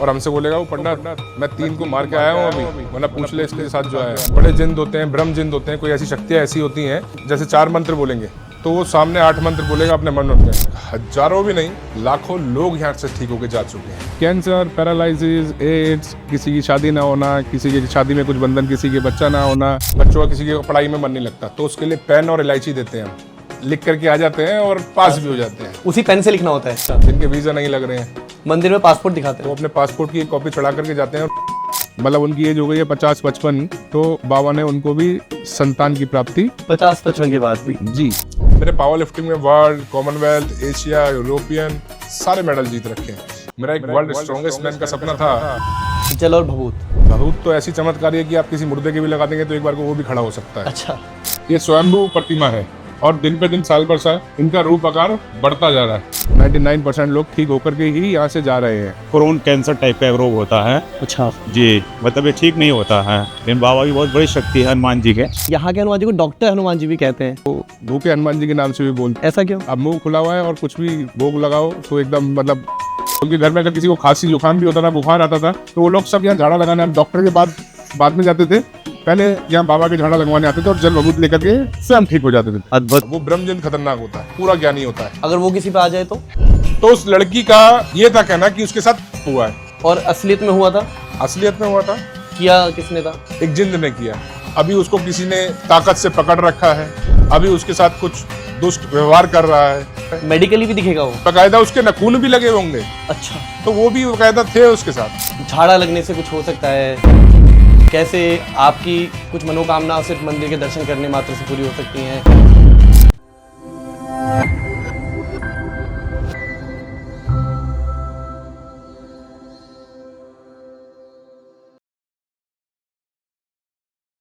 और हमसे बोलेगा वो पंडित मैं 3 को मार के आया हूँ अभी, वरना पूछ ले इसके साथ जो आया है। बड़े जिंद होते हैं, ब्रह्म जिंद होते हैं, कोई ऐसी शक्तियाँ ऐसी होती हैं, जैसे 4 मंत्र बोलेंगे तो वो सामने 8 मंत्र बोलेगा अपने मन में। हजारों भी नहीं, लाखों लोग यहाँ से ठीक होके जा चुके हैं। कैंसर, पैरालिसिस, एड्स, किसी की शादी ना होना, किसी की शादी में कुछ बंधन, किसी के बच्चा ना होना, बच्चों का किसी की पढ़ाई में मन नहीं लगता, तो उसके लिए पेन और इलायची देते हैं, हम लिख करके आ जाते हैं और पास भी हो जाते हैं। उसी पेन से लिखना होता है। जिनके वीजा नहीं लग रहे हैं, मंदिर में पासपोर्ट दिखाते वो हैं। अपने पासपोर्ट की एक कॉपी चढ़ा करके जाते हैं। मतलब उनकी एज हो गई है 50-55, तो बाबा ने उनको भी संतान की प्राप्ति 50-55 के बाद भी। जी। मेरे पावर लिफ्टिंग में वर्ल्ड, कॉमनवेल्थ, एशिया, यूरोपियन सारे मेडल जीत रखे हैं। मेरा एक वर्ल्ड स्ट्रॉन्गेस्ट मैन का सपना था। जल और भभूत। भभूत तो ऐसी चमत्कारी है कि आप किसी मुर्दे के भी लगा देंगे तो एक बार को वो भी खड़ा हो सकता है। अच्छा, ये स्वयंभू प्रतिमा है और दिन पे दिन, साल पर साल इनका रूप आकार बढ़ता जा रहा है। 99% लोग ठीक होकर के ही यहाँ से जा रहे हैं। कोरोन कैंसर टाइप का एक रोग होता है। अच्छा जी, मतलब ये ठीक नहीं होता है, लेकिन बाबा की बहुत बड़ी शक्ति है हनुमान जी के। यहाँ के हनुमान जी को डॉक्टर हनुमान जी भी कहते हैं। तो भूखे हनुमान जी के नाम से भी बोलते। ऐसा क्यों? अब मुंह खुला हुआ है और कुछ भी भोग लगाओ तो एकदम मतलब, उनके घर में अगर किसी को खांसी जुकाम भी होता था, बुखार आता था, तो वो लोग सब यहाँ झाड़ा लगाने डॉक्टर के बाद में जाते थे। पहले यहाँ बाबा के झाड़ा लगवाने आते थे और जल भभूत लेकर के स्वयं ठीक हो जाते थे। अद्भुत। वो ब्रह्मजिन खतरनाक होता है, पूरा ज्ञानी होता है। अगर वो किसी पे आ जाए तो उस लड़की का ये था कहना कि उसके साथ हुआ है। और असलियत में हुआ था? असलियत में हुआ था। किया किसने था? एक जिंद ने किया। अभी उसको किसी ने ताकत से पकड़ रखा है, अभी उसके साथ कुछ दुष्ट व्यवहार कर रहा है। मेडिकली भी दिखेगा वो? बकायदा उसके नखून भी लगे होंगे। अच्छा, तो वो भी बकायदा थे उसके साथ। झाड़ा लगने से कुछ हो सकता है? कैसे आपकी कुछ मनोकामना सिर्फ मंदिर के दर्शन करने मात्र से पूरी हो सकती हैं?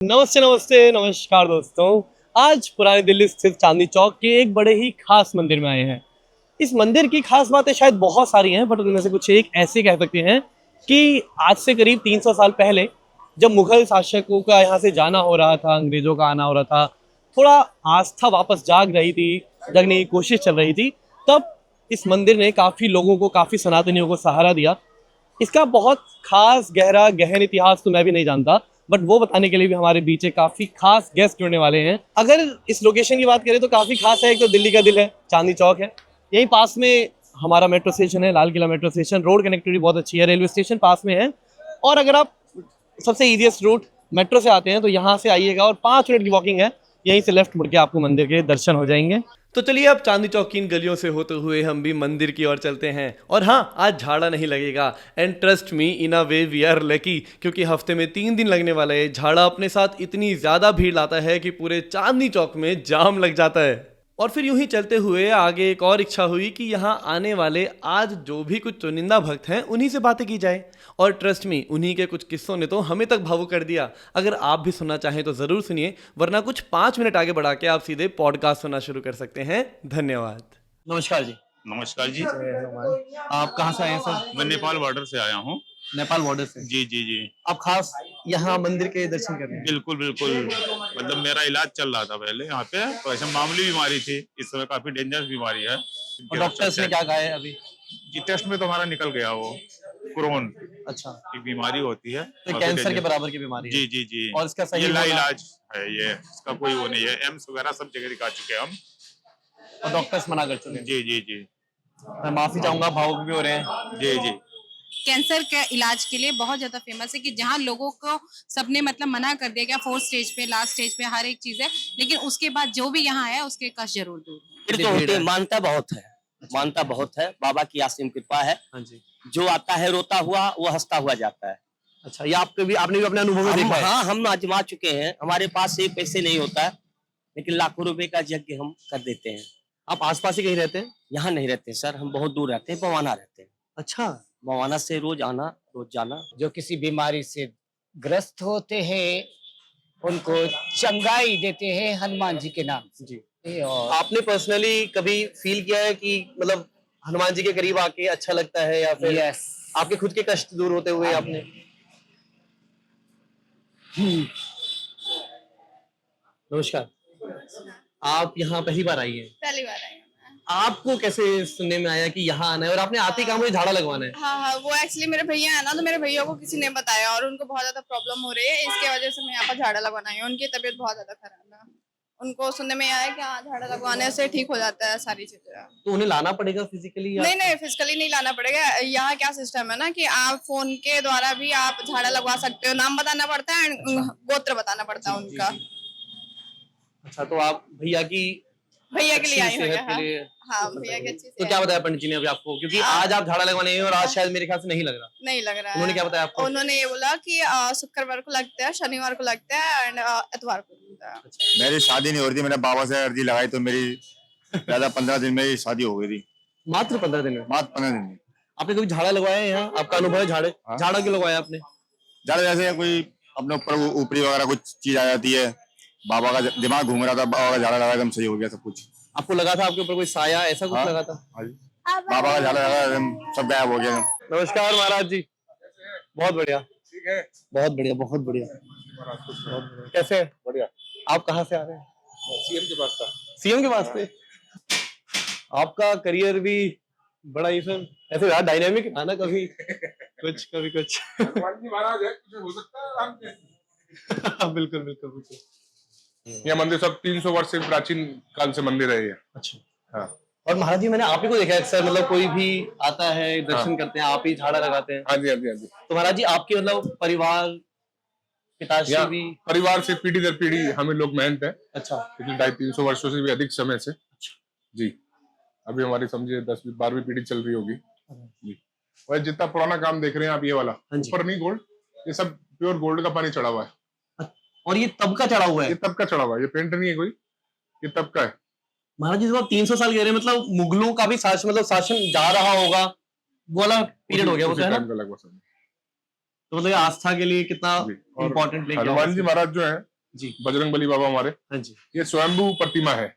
नमस्ते नमस्कार दोस्तों। आज पुरानी दिल्ली स्थित चांदनी चौक के एक बड़े ही खास मंदिर में आए हैं। इस मंदिर की खास बातें शायद बहुत सारी हैं, बट उनमें से कुछ एक ऐसे कह सकते हैं कि आज से करीब 300 साल पहले जब मुगल शासकों का यहाँ से जाना हो रहा था, अंग्रेजों का आना हो रहा था, थोड़ा आस्था वापस जगने की कोशिश चल रही थी, तब इस मंदिर ने काफ़ी लोगों को, काफ़ी सनातनियों को सहारा दिया। इसका बहुत खास गहन इतिहास तो मैं भी नहीं जानता, बट वो बताने के लिए भी हमारे बीच एक काफ़ी खास गेस्ट जुड़ने वाले हैं। अगर इस लोकेशन की बात करें तो काफ़ी खास है। एक तो दिल्ली का दिल है, चांदनी चौक है, यहीं पास में हमारा मेट्रो स्टेशन है, Lal Qila metro station. Road connectivity बहुत अच्छी है, रेलवे स्टेशन पास में है। और अगर आप सबसे ईजीएस्ट रूट मेट्रो से आते हैं तो यहाँ से आइएगा और 5 मिनट की वॉकिंग है, यहीं से लेफ्ट मुड़ के आपको मंदिर के दर्शन हो जाएंगे। तो चलिए अब चांदनी चौक की इन गलियों से होते हुए हम भी मंदिर की ओर चलते हैं। और हाँ, आज झाड़ा नहीं लगेगा, and trust me, in a way we are lucky, क्योंकि हफ्ते में 3 दिन लगने वाला है झाड़ा अपने साथ इतनी ज़्यादा भीड़ लाता है कि पूरे चांदनी चौक में जाम लग जाता है। और फिर यूं ही चलते हुए आगे एक और इच्छा हुई कि यहाँ आने वाले आज जो भी कुछ चुनिंदा भक्त हैं उन्हीं से बातें की जाए। और ट्रस्ट मी, उन्हीं के कुछ किस्सों ने तो हमें तक भावुक कर दिया। अगर आप भी सुनना चाहें तो ज़रूर सुनिए, वरना कुछ 5 मिनट आगे बढ़ा के आप सीधे पॉडकास्ट सुनना शुरू कर सकते हैं। धन्यवाद। नमस्कार जी। नमस्कार जी। आप कहाँ से आए हैं सर? मैं नेपाल बॉर्डर से आया हूँ। नेपाल बॉर्डर से? जी जी जी। आप खास यहाँ मंदिर के दर्शन करने हैं? बिल्कुल बिल्कुल, मतलब मेरा इलाज चल रहा था पहले यहाँ पे, तो ऐसे मामूली बीमारी थी, इस समय काफी डेंजरस बीमारी है। और डॉक्टर्स ने क्या कहा है अभी? जी, टेस्ट में तो हमारा निकल गया वो क्रोन अच्छा, एक बीमारी होती है, तो काफी कैंसर के dangerous। बराबर की बीमारी है? जी जी जी। और इसका सही ये होना- इलाज है, ये इसका कोई वो नहीं है। एम्स वगैरह सब जगह दिखा चुके हैं हम, और डॉक्टर्स मना कर चुके हैं? जी जी जी मैं माफी चाहूंगा, भावुक भी हो रहे हैं। जी जी। कैंसर के इलाज के लिए बहुत ज्यादा फेमस है कि जहाँ लोगों को सबने मतलब मना कर दिया गया, 4th स्टेज पे, लास्ट स्टेज पे हर एक चीज है, लेकिन उसके बाद जो भी यहाँ आया उसके कष्ट जरूर दूर है। फिर तो होती है, मानता बहुत है, मानता बहुत है, बाबा की असीम कृपा है। हाँ जी। जो आता है रोता हुआ वो हंसता हुआ जाता है। अच्छा, ये आपने भी अपने अनुभव में देखा है? हाँ, हम आजमा चुके हैं। हमारे पास एक पैसे नहीं होता है, लेकिन लाखों रुपए का यज्ञ हम कर देते हैं। आप आसपास ही कहीं रहते हैं? यहाँ नहीं रहते सर, हम बहुत दूर रहते हैं, बवाना रहते हैं। अच्छा, बवाना से रोज आना रोज जाना। जो किसी बीमारी से ग्रस्त होते हैं उनको चंगाई देते हैं हनुमान जी के नाम से। जी। और आपने पर्सनली कभी फील किया है कि मतलब हनुमान जी के करीब आके अच्छा लगता है, या फिर यस, आपके खुद के कष्ट दूर होते हुए आपने? नमस्कार, आप यहाँ पहली बार आई हैं? पहली बार आई हूँ। आपको कैसे सुनने में आया कि यहाँ आना है और आपने आते ही कहा मुझे झाड़ा लगवाना है? हाँ, वो एक्चुअली मेरे भैया है ना, तो मेरे भैया को किसी ने बताया और उनको बहुत ज्यादा प्रॉब्लम हो रही है, इसके वजह से मैं यहाँ पर झाड़ा लगवाना है। उनकी तबीयत बहुत ज्यादा खराब है, उनको सुनने में आया कि हाँ झाड़ा लगवाने से ठीक हो जाता है सारी चीजें। तो उन्हें लाना पड़ेगा फिजिकली या? नहीं, फिजिकली नहीं लाना पड़ेगा। यहाँ क्या सिस्टम है ना कि आप फोन के द्वारा भी आप झाड़ा लगवा सकते हो, नाम बताना पड़ता है, गोत्र बताना पड़ता है उनका। अच्छा, तो आप भैया के लिए आई हो सेहत यहाँ? के लिए। हाँ, भैया की अच्छी तो क्या बताया पंडित जी ने अभी आपको, क्योंकि आज आप झाड़ा लगवाने हैं और आज शायद मेरे ख्याल से नहीं लग रहा। नहीं लग रहा है। उन्होंने क्या बताया आपको? उन्होंने ये बोला कि शुक्रवार को लगता है, शनिवार को लगता है एंड इतवार को लगता है। मेरी शादी नहीं हो रही थी, मैंने बाबा से अर्जी लगाई तो मेरी ज्यादा 15 दिन में ही शादी हो गई थी। मात्र 15 दिन में? मात्र 15 दिन में। आपने कभी झाड़ा लगवाया है यहाँ? आपका अनुभव है झाड़ा क्यों लगवाया आपने? ज्यादा जैसे कोई अपने ऊपर ऊपरी वगैरह कुछ चीज आ जाती है, बाबा का दिमाग घूम रहा था, बाबा का झाड़ा लगा एकदम सही हो गया सब कुछ। आपको लगा था आपके ऊपर कोई साया ऐसा कुछ लगा था? हाँ जी, बाबा का झाड़ा लगा एकदम सब गायब हो गया। नमस्कार महाराज जी, बहुत बढ़िया। ठीक है, बहुत बढ़िया, बहुत बढ़िया। कैसे है? बढ़िया। आप कहाँ से आ रहे हैं? सीएम के पास था। सीएम के पास थे? आपका करियर भी बड़ा ही सर ऐसे यार डायनामिक है ना, कभी कुछ कभी कुछ। हनुमान जी महाराज है, कुछ हो सकता है आराम से। बिल्कुल बिल्कुल बिल्कुल। यह मंदिर सब 300 वर्ष से प्राचीन काल से मंदिर है ये। अच्छा। हाँ। और महाराज जी मैंने आप ही को देखा है अक्सर, मतलब कोई भी आता है दर्शन करते हैं आप ही झाड़ा लगाते हैं। हाँ जी, हाँ जी, हाँ जी। तो महाराज जी आपके मतलब परिवार पिताश्री भी? परिवार से पीढ़ी दर पीढ़ी हमें लोग मेहनत है। अच्छा। पिछले 250-300 वर्षों से भी अधिक समय से। जी, अभी हमारी समझिए 10वीं-12वीं पीढ़ी चल रही होगी जी। और जितना पुराना काम देख रहे हैं आप, ये वाला ऊपर नहीं गोल्ड, ये सब प्योर गोल्ड का पानी चढ़ा हुआ है। और ये तब का चढ़ा हुआ है? ये तब का चढ़ा हुआ है, ये पेंट नहीं है कोई, ये तब का है। महाराज जी जब आप 300 साल कह रहे हैं, मतलब मुगलों का भी शासन जा रहा होगा, वो वाला पीरियड हो गया वो, है ना? तो मतलब आस्था के लिए कितना इम्पोर्टेंट लेके हनुमान जी महाराज जो है जी, बजरंगबली बाबा हमारे, हाँ जी, ये स्वयंभू प्रतिमा है,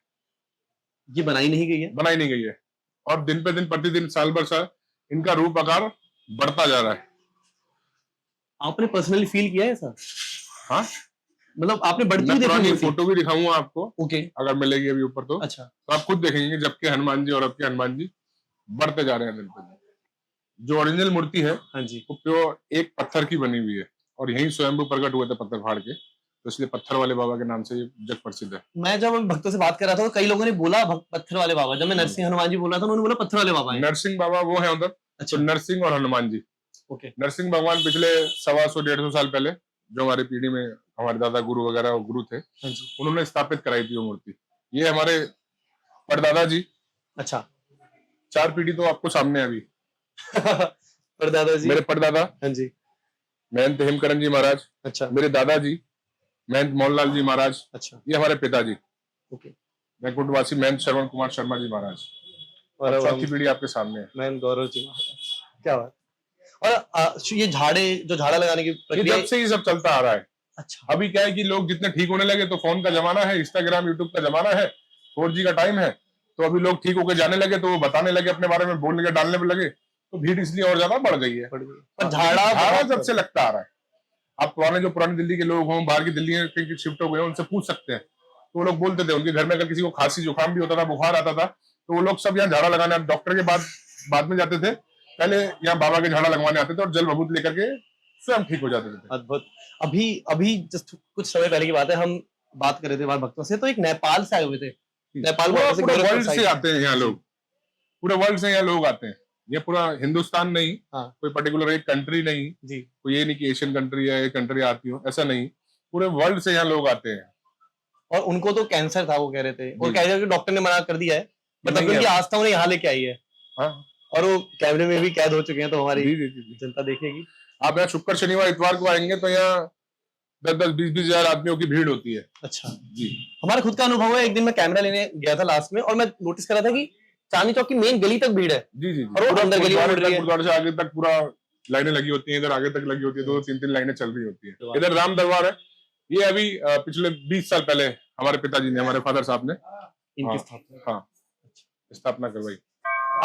ये बनाई नहीं गई है? बनाई नहीं गई है। और दिन पे दिन प्रतिदिन साल भर साल इनका रूप आकार बढ़ता जा रहा है। आपने पर्सनली फील किया है सर? हाँ, मतलब आपने बढ़ती हुई पुरानी देखी? फोटो भी दिखाऊंगा आपको, ओके, अगर मिलेगी अभी ऊपर तो। अच्छा। तो आप खुद देखेंगे जबकि हनुमान जी और अब के हनुमान जी बढ़ते जा रहे हैं दिन पे दिन। जो ओरिजिनल मूर्ति है हाँ जी, वो प्योर एक पत्थर की बनी हुई है और यहीं स्वयंभू प्रकट हुए थे पत्थर फाड़ के, तो इसलिए पत्थर वाले बाबा के नाम से ये जग प्रसिद्ध है। मैं जब भक्तों से बात कर रहा था तो कई लोगों ने बोला पत्थर वाले बाबा, जब मैं नरसिंह हनुमान जी बोला था उन्होंने बोला पत्थर वाले बाबा है। नरसिंह बाबा वो है उधर। अच्छा। तो नरसिंह और हनुमान जी, ओके। नरसिंह भगवान पिछले 125-150 साल पहले जो हमारी पीढ़ी में हमारे दादा गुरु वगैरह गुरु थे, उन्होंने स्थापित कराई थी वो मूर्ति। ये हमारे परदादा जी। अच्छा। 4 पीढ़ी तो आपको सामने है अभी। परदादा जी? मेरे परदादा हाँ जी, महंत हेमकरण जी महाराज। अच्छा। मेरे दादाजी महंत मोहनलाल जी महाराज। अच्छा। ये हमारे पिताजी ओके, वैकुंठवासी महंत श्रवण कुमार शर्मा जी महाराज। और चौथी पीढ़ी आपके सामने है, महंत गौरव जी महाराज। क्या बात। और ये झाड़ा लगाने की प्रक्रिया जब से ही सब चलता आ रहा है। अच्छा। अभी क्या है कि लोग जितने ठीक होने लगे, तो फोन का जमाना है, इंस्टाग्राम यूट्यूब का जमाना है, 4G का टाइम है, तो अभी लोग ठीक होकर जाने लगे, तो वो बताने लगे अपने बारे में, बोलने के डालने में लगे, तो भीड़ इसलिए और ज्यादा बढ़ गई है। पर झाड़ा जब से लगता आ रहा है। आप पुरानी दिल्ली के लोग हों, बाहर की दिल्ली के शिफ्ट हो गए, उनसे पूछ सकते हैं, तो वो लोग बोलते थे उनके घर में अगर किसी को खांसी जुकाम भी होता था, बुखार आता था, तो वो लोग सब यहाँ झाड़ा लगाने, डॉक्टर के बाद में जाते थे, पहले यहाँ बाबा के झाड़ा लगवाने आते थे और जल भभूत लेकर के स्वयं ठीक हो जाते थे। अद्भुत। अभी जस्ट कुछ समय पहले की बात है, हम बात कर रहे थे भक्तों से, तो एक नेपाल से आए हुए थे। नेपाल पूरे वर्ल्ड से आते हैं यहाँ लोग, पूरे वर्ल्ड से यहाँ लोग आते हैं। ये पूरा हिंदुस्तान नहीं, हाँ। कोई पर्टिकुलर एक कंट्री नहीं जी, कोई ये नहीं कि एशियन कंट्री है, एक कंट्री आती हो, ऐसा नहीं, पूरे वर्ल्ड से यहाँ लोग आते हैं। और उनको तो कैंसर था वो कह रहे थे, और कह रहे थे कि डॉक्टर ने मना कर दिया है, मतलब उनकी आस्था उन्हें यहाँ लेके आई है। हाँ। और वो कैमरे में भी कैद हो चुके हैं, तो हमारी जनता देखेगी। आप यहाँ शुक्र शनिवार इतवार को आएंगे तो यहाँ 10-20 हजार आदमियों की भीड़ होती है। अच्छा जी, हमारा खुद का अनुभव है। एक दिन मैं कैमरा लेने गया था लास्ट में, और मैं नोटिस कर रहा था कि चांदनी चौक की मेन गली तक भीड़ है। जी जी, और वो अंदर गली में गुरुद्वारे से आगे तक पूरा लाइनें लगी होती हैं, इधर आगे तक लगी होती है, 2-3 लाइनें चल रही होती है। इधर राम दरबार है, ये अभी पिछले 20 साल पहले हमारे पिताजी ने, हमारे फादर साहब ने इनकी स्थापना करवाई।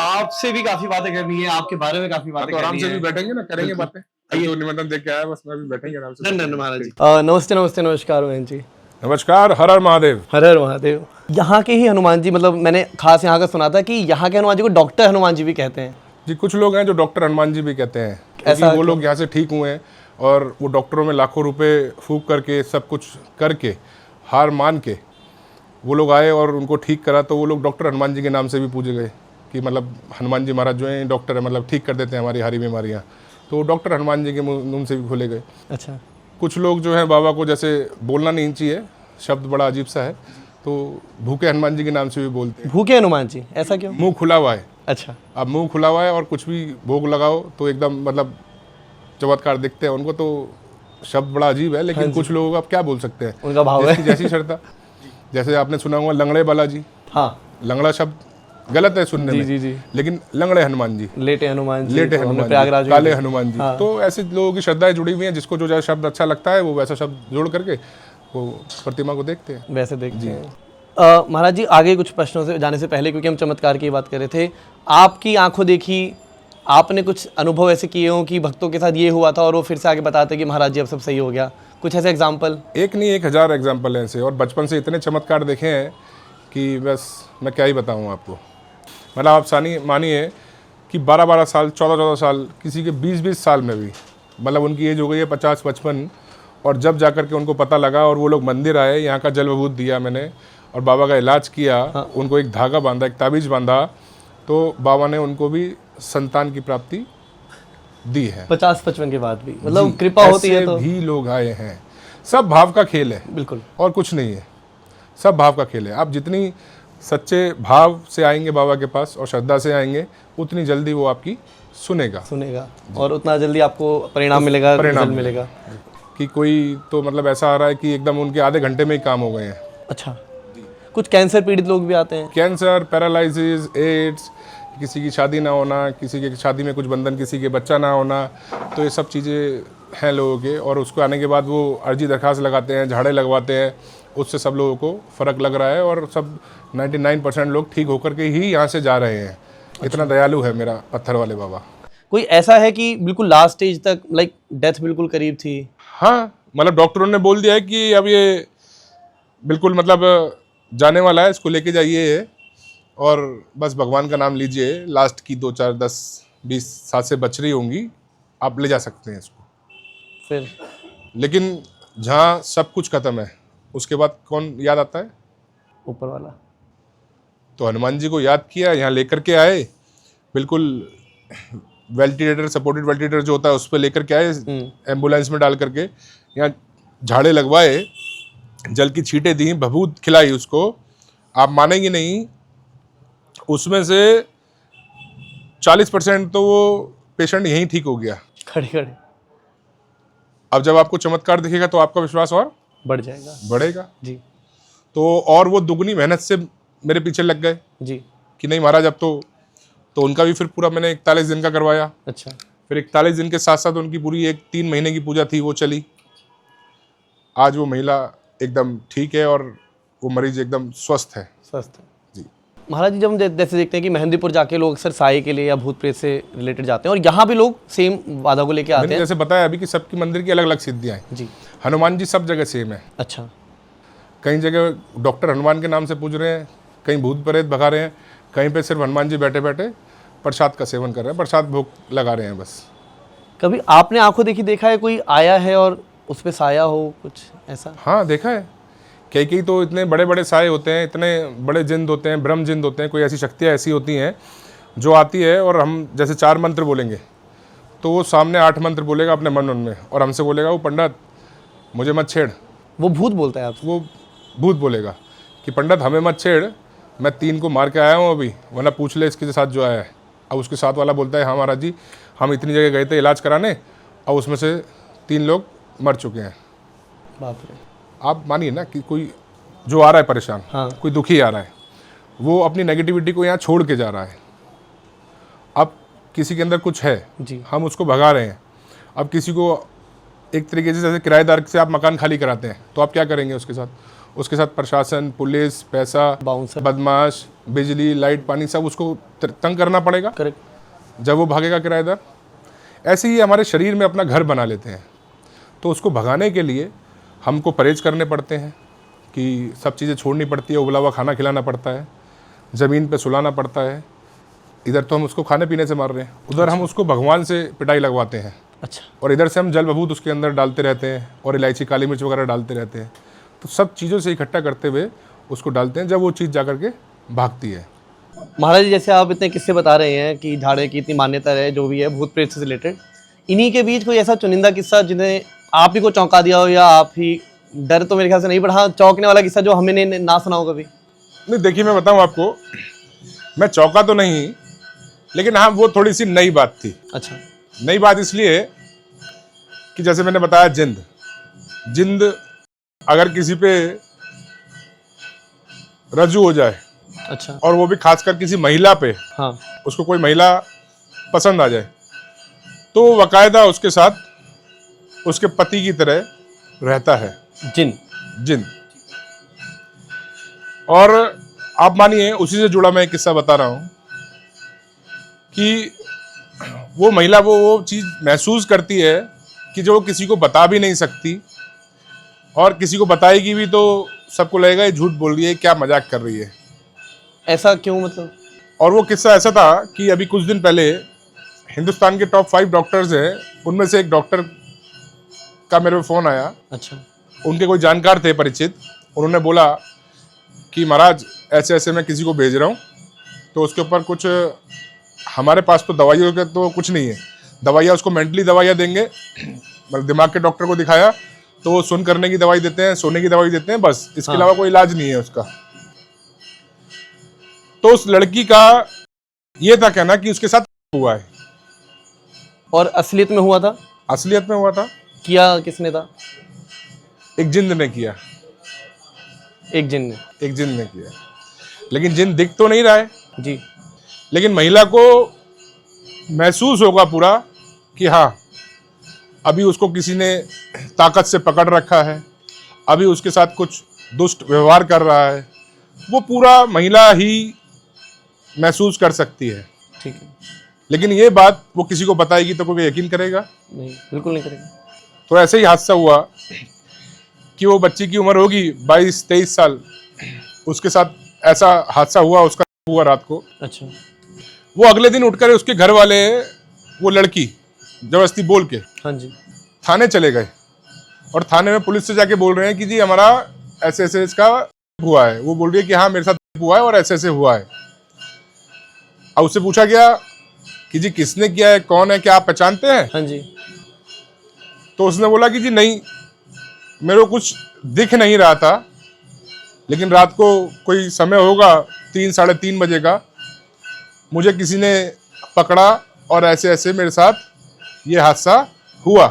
आपसे भी काफी बातें करनी है, आपके बारे में काफी बातें तो आराम करनी से है। भी बैठेंगे ना, करेंगे बातें। तो निमंत्रण देख के आया, बस मैं भी बैठेंगे आराम से। धन्यवाद महाराज जी। नमस्ते नमस्कार बहन जी। नमस्कार, हर हर महादेव। हर हर महादेव। यहाँ के ही हनुमान जी, मतलब मैंने खास यहाँ का सुना था कि यहाँ के हनुमान जी को डॉक्टर हनुमान जी भी कहते हैं। जी, कुछ लोग हैं जो डॉक्टर हनुमान जी भी कहते हैं, ऐसा क्योंकि वो क्यों? लोग यहाँ से ठीक हुए हैं और वो डॉक्टरों में लाखों रुपए फूंक करके सब कुछ करके हार मान के वो लोग आए और उनको ठीक करा, तो वो लोग डॉक्टर हनुमान जी के नाम से भी पूजे गए कि मतलब हनुमान जी महाराज जो हैं डॉक्टर है, मतलब ठीक कर देते हैं हमारी हारी बीमारियाँ, तो डॉक्टर हनुमान जी के मुंह से भी खोले गए। अच्छा, कुछ लोग जो हैं बाबा को जैसे बोलना नहीं चाहिए, शब्द बड़ा अजीब सा है, तो भूखे हनुमान जी के नाम से भी बोलते हैं। भूखे हनुमान जी, ऐसा क्यों? मुंह खुला हुआ है। अच्छा, अब मुंह खुला हुआ है और कुछ भी भोग लगाओ तो एकदम मतलब चमत्कार दिखते हैं उनको, तो शब्द बड़ा अजीब है, लेकिन कुछ लोगों का आप क्या बोल सकते हैं, उनका भाव है। जिसकी जैसी श्रद्धा। जैसे आपने सुना होगा लंगड़े बालाजी, हाँ, लंगड़ा शब्द गलत है सुनने जी में, जी जी, लेकिन लंगड़े हनुमान जी, लेटे हनुमान जी, लेटे तो हमने हनुमान प्रयागराज जी, में काले भी- हनुमान जी, हाँ। तो ऐसे लोगों की श्रद्धाएं जुड़ी हुई हैं, जिसको जो जैसा शब्द अच्छा लगता है वो वैसा शब्द जोड़ करके वो प्रतिमा को देखते हैं। वैसे देखते हैं। महाराज जी, आगे कुछ प्रश्नों से जाने से पहले, क्योंकि हम चमत्कार की बात कर रहे थे, आपकी आंखों देखी, आपने कुछ अनुभव ऐसे किए हों कि भक्तों के साथ ये हुआ था और वो फिर से आके बताते कि महाराज जी अब सब सही हो गया, कुछ ऐसे एग्जाम्पल? एक नहीं 1000 एग्जाम्पल हैं ऐसे, और बचपन से इतने चमत्कार देखे हैं कि बस मैं क्या ही बताऊँ आपको। मतलब आप मानिए कि 12-12 साल, 14-14 साल, किसी के 20-20 साल में भी, मतलब उनकी एज हो गई है 50-55, और जब जा कर के उनको पता लगा और वो लोग मंदिर आए, यहाँ का जल विभूत दिया मैंने और बाबा का इलाज किया, उनको एक धागा बांधा, एक ताबीज़ बांधा, तो बाबा ने उनको भी संतान की प्राप्ति दी है। 50-55 के बाद भी, मतलब कृपा होती है ऐसे तो। भी लोग आए हैं। सब भाव का खेल है, बिल्कुल, और कुछ नहीं है, सब भाव का खेल है। आप जितनी सच्चे भाव से आएंगे बाबा के पास और श्रद्धा से आएंगे, उतनी जल्दी वो आपकी सुनेगा और उतना जल्दी आपको परिणाम मिलेगा, रिजल्ट मिलेगा। कि कोई तो मतलब ऐसा आ रहा है कि एकदम उनके आधे घंटे में ही काम हो गए हैं। अच्छा, कुछ कैंसर पीड़ित लोग भी आते हैं? कैंसर, पैरालिसिस, एड्स, किसी की शादी ना होना, किसी के शादी में कुछ बंधन, किसी के बच्चा ना होना, तो ये सब चीज़ें हैं लोगों के, और उसको आने के बाद वो अर्जी दरखास्त लगाते हैं, झाड़े लगवाते हैं, उससे सब लोगों को फ़र्क लग रहा है और सब 99% लोग ठीक होकर के ही यहाँ से जा रहे हैं। इतना दयालु है मेरा पत्थर वाले बाबा। कोई ऐसा है कि बिल्कुल लास्ट स्टेज तक, लाइक डेथ बिल्कुल करीब थी? हाँ, मतलब डॉक्टरों ने बोल दिया है कि अब ये बिल्कुल मतलब जाने वाला है, इसको लेके जाइए और बस भगवान का नाम लीजिए, लास्ट की 2, 4, 10, 20 सांसें बच रही होंगी, आप ले जा सकते हैं इसको। फिर लेकिन जहाँ सब कुछ खत्म है, उसके बाद कौन याद आता है? ऊपर वाला। तो हनुमान जी को याद किया, यहाँ लेकर के आए, बिल्कुल वेंटिलेटर, सपोर्टेड वेंटिलेटर जो होता है उस पर लेकर के आए, एम्बुलेंस में डाल करके यहाँ झाड़े लगवाए, जल की छींटें दी, भभूत खिलाई उसको। आप मानेंगे नहीं, उसमें से 40% तो वो पेशेंट यहीं ठीक हो गया। खड़े अब जब आपको चमत्कार दिखेगा तो आपका विश्वास और बढ़ेगा जी तो, और वो दुगनी मेहनत से मेरे पीछे लग गए जी। कि नहीं महाराज अब तो उनका भी फिर पूरा मैंने 41 दिन का करवाया। अच्छा, फिर 41 दिन के साथ साथ उनकी पूरी एक 3 महीने की पूजा थी, वो चली। आज वो महिला एकदम ठीक है और वो मरीज एकदम स्वस्थ है। जी महाराज जी, जब हम जैसे देखते हैं कि मेहंदीपुर जाके लोग अक्सर साई के लिए या भूत प्रेत से रिलेटेड जाते हैं, और यहाँ भी लोग सेम बाधा को लेके आते मैंने हैं। जैसे बताया अभी कि सबकी मंदिर की अलग अलग सिद्धियाँ हैं। जी, हनुमान जी सब जगह सेम है। अच्छा, कई जगह डॉक्टर हनुमान के नाम से पूज रहे हैं, कहीं भूत प्रेत भगा रहे हैं, कहीं पे सिर्फ हनुमान जी बैठे बैठे प्रसाद का सेवन कर रहे हैं, प्रसाद भोग लगा रहे हैं बस। कभी आपने आंखों देखा है कोई आया है और उस पे साया हो, कुछ ऐसा? हाँ, देखा है। कई तो इतने बड़े बड़े साए होते हैं, इतने बड़े जिंद होते हैं, ब्रह्म जिंद होते हैं, कोई ऐसी शक्तियाँ ऐसी होती हैं जो आती है, और हम जैसे 4 मंत्र बोलेंगे तो वो सामने 8 मंत्र बोलेगा अपने मन में, और हमसे बोलेगा वो पंडित मुझे मत छेड़। वो भूत बोलता है आपसे? वो भूत बोलेगा कि पंडित हमें मत छेड़, मैं 3 को मार के आया हूँ अभी, वरना पूछ ले इसके साथ जो आया है। अब उसके साथ वाला बोलता है हाँ महाराज जी, हम इतनी जगह गए थे इलाज कराने, और उसमें से 3 लोग मर चुके हैं। बाप रे। आप मानिए ना कि कोई जो आ रहा है परेशान, हाँ। कोई दुखी आ रहा है, वो अपनी नेगेटिविटी को यहाँ छोड़ के जा रहा है। अब किसी के अंदर कुछ है जी, हम उसको भगा रहे हैं। अब किसी को एक तरीके से जैसे किराएदार से आप मकान खाली कराते हैं, तो आप क्या करेंगे उसके साथ? उसके साथ प्रशासन, पुलिस, पैसा, बाउंसर, बदमाश, बिजली, लाइट, पानी, सब उसको तंग करना पड़ेगा। करेक्ट। जब वो भागेगा किराएदार, ऐसे ही हमारे शरीर में अपना घर बना लेते हैं। तो उसको भगाने के लिए हमको परहेज करने पड़ते हैं कि कि सब चीज़ें छोड़नी पड़ती है, उबला हुआ खाना खिलाना पड़ता है, ज़मीन पे सुलाना पड़ता है। इधर तो हम उसको खाने पीने से मार रहे हैं, उधर हम उसको भगवान से पिटाई लगवाते हैं। अच्छा, और इधर से हम जल बबूत उसके अंदर डालते रहते हैं और इलायची काली मिर्च वगैरह डालते रहते हैं। तो सब चीज़ों से इकट्ठा करते हुए उसको डालते हैं, जब वो चीज़ जा करके भागती है। महाराज जी जैसे आप इतने किस्से बता रहे हैं कि झाड़े की इतनी मान्यता है, जो भी है भूत प्रेत से रिलेटेड, इन्हीं के बीच कोई ऐसा चुनिंदा किस्सा जिन्हें आप ही को चौंका दिया हो, या आप ही डर तो मेरे ख्याल से नहीं, पर हाँ चौंकने वाला किस्सा जो हमने ना सुना हो कभी? नहीं देखिए, मैं बताऊँ आपको, मैं चौंका तो नहीं, लेकिन हाँ वो थोड़ी सी नई बात थी। अच्छा, नई बात इसलिए कि जैसे मैंने बताया जिंद अगर किसी पे रजू हो जाए, अच्छा, और वो भी खासकर किसी महिला पे, हाँ, उसको कोई महिला पसंद आ जाए, तो वकायदा उसके साथ उसके पति की तरह रहता है जिन। और आप मानिए, उसी से जुड़ा मैं एक किस्सा बता रहा हूं कि वो महिला वो चीज महसूस करती है कि जो वो किसी को बता भी नहीं सकती, और किसी को बताएगी भी तो सबको लगेगा ये झूठ बोल रही है, क्या मजाक कर रही है। ऐसा क्यों मतलब? और वो किस्सा ऐसा था कि अभी कुछ दिन पहले हिंदुस्तान के टॉप 5 डॉक्टर्स हैं, उनमें से एक डॉक्टर का मेरे को फ़ोन आया। अच्छा, उनके कोई जानकार थे परिचित, उन्होंने बोला कि महाराज ऐसे ऐसे मैं किसी को भेज रहा हूँ, तो उसके ऊपर कुछ, हमारे पास तो दवाइयों का तो कुछ नहीं है, दवाइयाँ उसको मेंटली दवाइयाँ देंगे, मतलब दिमाग के डॉक्टर को दिखाया तो वो सुन करने की दवाई देते हैं, सोने की दवाई देते हैं, बस इसके अलावा कोई इलाज नहीं है उसका। तो उस लड़की का ये था कहना कि उसके साथ हुआ है। और असलियत में हुआ था? असलियत में हुआ था। किया किसने था? एक जिन्न ने किया। एक जिन ने किया, लेकिन जिन दिख तो नहीं रहा है जी, लेकिन महिला को महसूस होगा पूरा कि हाँ अभी उसको किसी ने ताकत से पकड़ रखा है, अभी उसके साथ कुछ दुष्ट व्यवहार कर रहा है, वो पूरा महिला ही महसूस कर सकती है। ठीक है, लेकिन ये बात वो किसी को बताएगी तो कोई यकीन करेगा नहीं, बिल्कुल नहीं करेगा। तो ऐसे ही हादसा हुआ कि वो बच्ची की उम्र होगी 22-23 साल, उसके साथ ऐसा हादसा हुआ, उसका हुआ रात को। अच्छा, वो अगले दिन उठकर उसके घर वाले, वो लड़की जबरदस्ती बोल के हाँ जी, थाने चले गए, और थाने में पुलिस से जाके बोल रहे हैं कि जी हमारा ऐसे ऐसे इसका हुआ है। वो बोल रही है कि हाँ मेरे साथ हुआ है और ऐसे ऐसे हुआ है। अब उससे पूछा गया कि जी किसने किया है, कौन है, क्या आप पहचानते हैं? हाँ जी, तो उसने बोला कि जी नहीं, मेरे को कुछ दिख नहीं रहा था, लेकिन रात को कोई समय होगा 3-3:30 बजे का, मुझे किसी ने पकड़ा और ऐसे ऐसे मेरे साथ ये हादसा हुआ।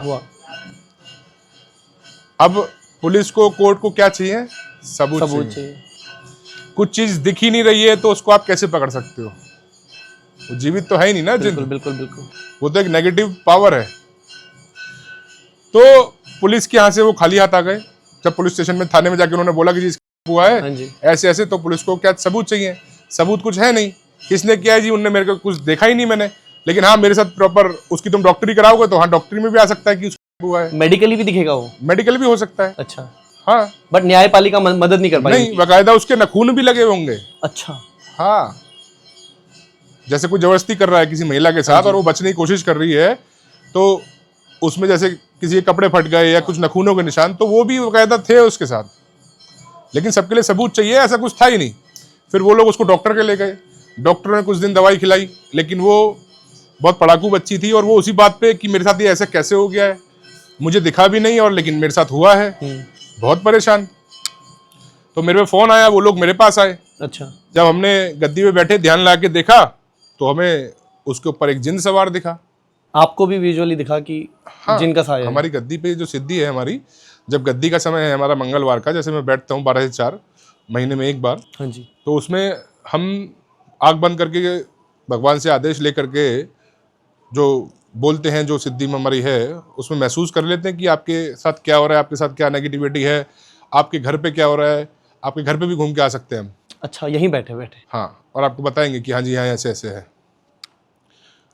अब पुलिस को, कोर्ट को क्या चाहिए? सबूत चाहिए। कुछ चीज दिख ही नहीं रही है तो उसको आप कैसे पकड़ सकते हो? वो जीवित तो है ही नहीं ना। बिल्कुल बिल्कुल बिल्कुल, वो तो एक नेगेटिव पावर है। तो पुलिस के यहाँ से वो खाली हाथ आ गए। जब पुलिस स्टेशन में, थाने में जाके उन्होंने बोला कि जी हुआ है ऐसे ऐसे, तो पुलिस को क्या सबूत चाहिए? सबूत कुछ है नहीं। किसने किया है जी? उनने मेरे को कुछ देखा ही नहीं मैंने, लेकिन हाँ मेरे साथ प्रॉपर उसकी तुम डॉक्टरी कराओगे तो हाँ डॉक्टरी में भी आ सकता है कि उसको हुआ है। मेडिकली भी दिखेगा वो? मेडिकल भी हो सकता है। अच्छा, हाँ, बट न्यायपालिका मदद नहीं कर पाएगी? नहीं, बाकायदा उसके नखून भी लगे होंगे। अच्छा, हाँ, जैसे कोई जबरदस्ती कर रहा है किसी महिला के साथ और वो बचने की कोशिश कर रही है, तो उसमें जैसे किसी के कपड़े फट गए या कुछ नखूनों के निशान, तो वो भी बाकायदा थे उसके साथ। लेकिन सबके लिए सबूत चाहिए, ऐसा कुछ था ही नहीं। फिर वो लोग उसको डॉक्टर के ले गए, डॉक्टर ने कुछ दिन दवाई खिलाई, लेकिन वो बहुत पढ़ाकू बच्ची थी और वो उसी बात पे कि मेरे साथ ये ऐसा कैसे हो गया है, मुझे दिखा भी नहीं और लेकिन मेरे साथ हुआ है। बहुत परेशान। तो मेरे पे फोन आया, वो लोग मेरे पास आए। अच्छा, जब हमने गद्दी पे बैठे ध्यान लगा के देखा तो हमें उसके ऊपर एक जिन सवार दिखा। आपको भी विजुअली दिखा कि हाँ, जिन का साया है? हमारी गद्दी पे जो सिद्धि है हमारी, जब गद्दी का समय है हमारा मंगलवार का, जैसे मैं बैठता हूँ 12 से 4 महीने में एक बार, हाँ जी, तो उसमें हम आँख बंद करके भगवान से आदेश ले करके जो बोलते हैं, जो सिद्धि हमारी है, उसमें महसूस कर लेते हैं कि आपके साथ क्या हो रहा है, आपके साथ क्या नेगेटिविटी है, आपके घर पे क्या हो रहा है। आपके घर पे भी घूम के आ सकते हैं हम। अच्छा, यहीं बैठे बैठे? हाँ, और आपको बताएंगे कि हाँ जी, यहाँ ऐसे ऐसे है।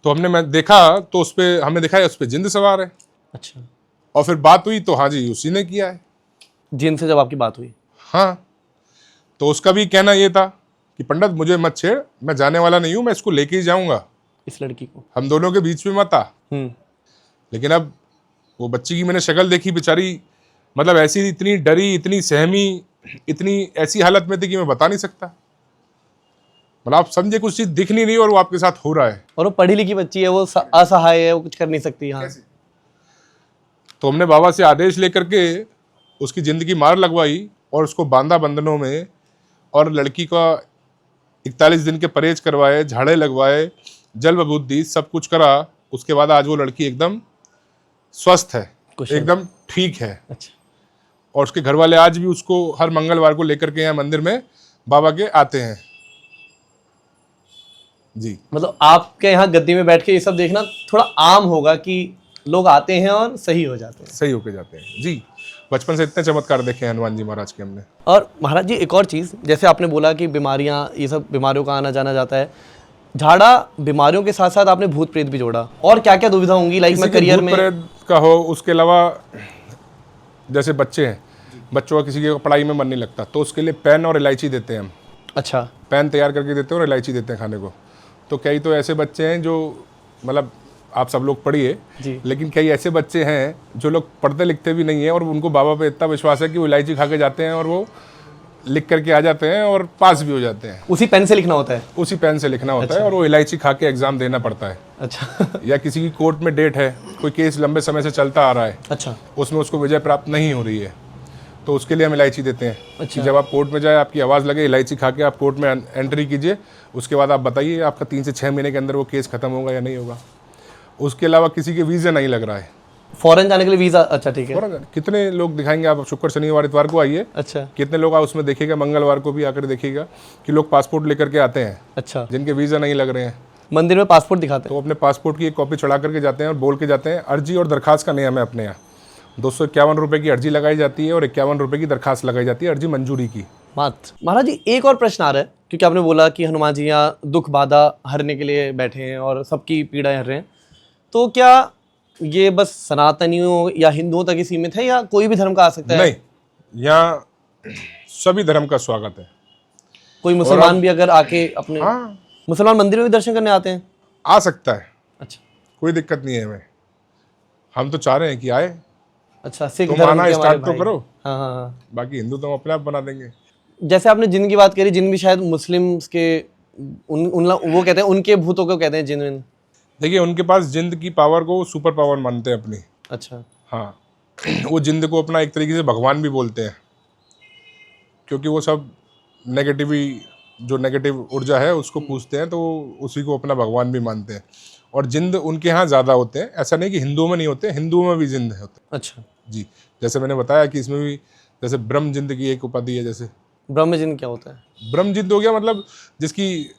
तो हमने मैं देखा तो उस पर हमने देखा है उस पर जिंद सवार है। अच्छा, और फिर बात हुई तो हाँ जी उसी ने किया है। जिन से जब आपकी बात हुई? हाँ, तो उसका भी कहना ये था कि पंडित मुझे मत छेड़, मैं जाने वाला नहीं हूँ, मैं इसको लेके ही जाऊंगा, इस लड़की को। हम दोनों के बीच में मत आ। हम्म। लेकिन अब वो बच्ची की मैंने शक्ल देखी, बेचारी मतलब ऐसी इतनी डरी, इतनी सहमी, इतनी ऐसी हालत में थी कि मैं बता नहीं सकता। मतलब आप समझे, कुछ चीज दिख नहीं रही और वो आपके साथ हो रहा है। और वो पढ़ी लिखी बच्ची है, वो असहाय है, वो कुछ कर नहीं सकती। हाँ। तो हमने बाबा से आदेश लेकर के उसकी जिंदगी मार लगवाई और उसको बांधा बंधनों में, और लड़की का 41 दिन के परहेज करवाए, झाड़े लगवाए, जल बबूत दी, सब कुछ करा। उसके बाद आज वो लड़की एकदम स्वस्थ है, एकदम ठीक है। अच्छा। और उसके घर वाले आज भी उसको हर मंगलवार को लेकर के यहाँ मंदिर में बाबा के आते हैं जी। मतलब आपके यहाँ गद्दी में बैठ के ये सब देखना थोड़ा आम होगा कि लोग आते हैं और सही हो जाते हैं। सही होके जाते हैं जी। बचपन से इतने चमत्कार देखे हैं हनुमान जी महाराज के हमने। और महाराज जी एक और चीज़, जैसे आपने बोला कि बीमारियाँ, ये सब बीमारियों का आना जाना जाता है, झाड़ा बीमारियों के साथ साथ आपने भूत प्रेत भी जोड़ा, और क्या क्या दुविधा होंगी लाइक मैं करियर में? भूत प्रेत का हो, उसके अलावा जैसे बच्चे हैं, बच्चों का किसी के पढ़ाई में मन नहीं लगता, तो उसके लिए पेन और इलायची देते हैं हम। अच्छा। पेन तैयार करके देते हैं और इलायची देते हैं खाने को। तो कई तो ऐसे बच्चे हैं जो, मतलब आप सब लोग पढ़िए, लेकिन कई ऐसे बच्चे हैं जो लोग पढ़ते लिखते भी नहीं है और उनको बाबा पे इतना विश्वास है कि वो इलायची खा के जाते हैं और वो लिख करके आ जाते हैं और पास भी हो जाते हैं। उसी पेन से लिखना होता है? उसी पेन से लिखना होता है और वो इलायची खा के एग्जाम देना पड़ता है। अच्छा। या किसी की कोर्ट में डेट है, कोई केस लंबे समय से चलता आ रहा है, अच्छा, उसमें उसको विजय प्राप्त नहीं हो रही है, तो उसके लिए हम इलायची देते हैं। अच्छा। जब आप कोर्ट में जाए, आपकी आवाज़ लगे, इलायची खा के आप कोर्ट में एंट्री कीजिए, उसके बाद आप बताइए आपका 3 से 6 महीने के अंदर वो केस खत्म होगा या नहीं होगा। उसके अलावा किसी के वीज़ा नहीं लग रहा है, फॉरेन जाने के लिए वीज़ा। अच्छा, ठीक है। कितने लोग दिखाएंगे, आप शुक्र शनिवार इतवार को आइए। अच्छा। कितने लोग आप उसमें देखिएगा, मंगलवार को भी आकर देखिएगा कि लोग पासपोर्ट लेकर के आते हैं। अच्छा। जिनके वीज़ा नहीं लग रहे हैं, मंदिर में पासपोर्ट दिखाते हैं, तो अपने पासपोर्ट की एक कॉपी चढ़ा करके जाते हैं और बोल के जाते हैं। अर्जी और दरखास्त का नियम है अपने यहाँ, 251 रुपये की अर्जी लगाई जाती है और 51 रुपये की दरखास्त लगाई जाती है, अर्जी मंजूरी की। महाराज जी एक और प्रश्न आ रहा है, क्योंकि आपने बोला कि हनुमान जी यहाँ दुख बाधा हरने के लिए बैठे हैं और सबकी पीड़ाएं हर रहे हैं, तो क्या ये बस सनातनियों या हिंदुओं तक ही सीमित है या कोई भी धर्म का आ सकता है? नहीं, यहाँ सभी धर्म का स्वागत है। कोई मुसलमान भी अगर आके अपने, हाँ, मुसलमान मंदिर में भी दर्शन करने आते हैं? आ सकता है। अच्छा, कोई दिक्कत नहीं है हमें, हम तो चाह रहे हैं कि आए। अच्छा, सिख तुम धर्म आना के स्टार्ट तो भाई। करो। हाँ हाँ हाँ। बाकी हिंदू तो हम अपने आप बना देंगे। जैसे आपने जिन की बात करी, जिन भी शायद मुस्लिम्स के वो कहते हैं, उनके भूतों को कहते हैं जिन। देखिए, उनके पास जिंद की पावर को सुपर पावर मानते हैं अपनी। अच्छा। हाँ, वो जिंद को अपना एक तरीके से भगवान भी बोलते हैं, क्योंकि वो सब जो नेगेटिव ऊर्जा है उसको पूछते हैं, तो उसी को अपना भगवान भी मानते हैं। और जिंद उनके यहाँ ज़्यादा होते हैं, ऐसा नहीं कि हिंदुओं में नहीं होते, हिंदुओं में भी जिंद होते हैं। अच्छा जी, जैसे मैंने बताया कि इसमें भी जैसे ब्रह्म जिंद की एक उपाधि है। जैसे ब्रह्म जिंद क्या होता है? ब्रह्म जिंद हो गया मतलब जिसकी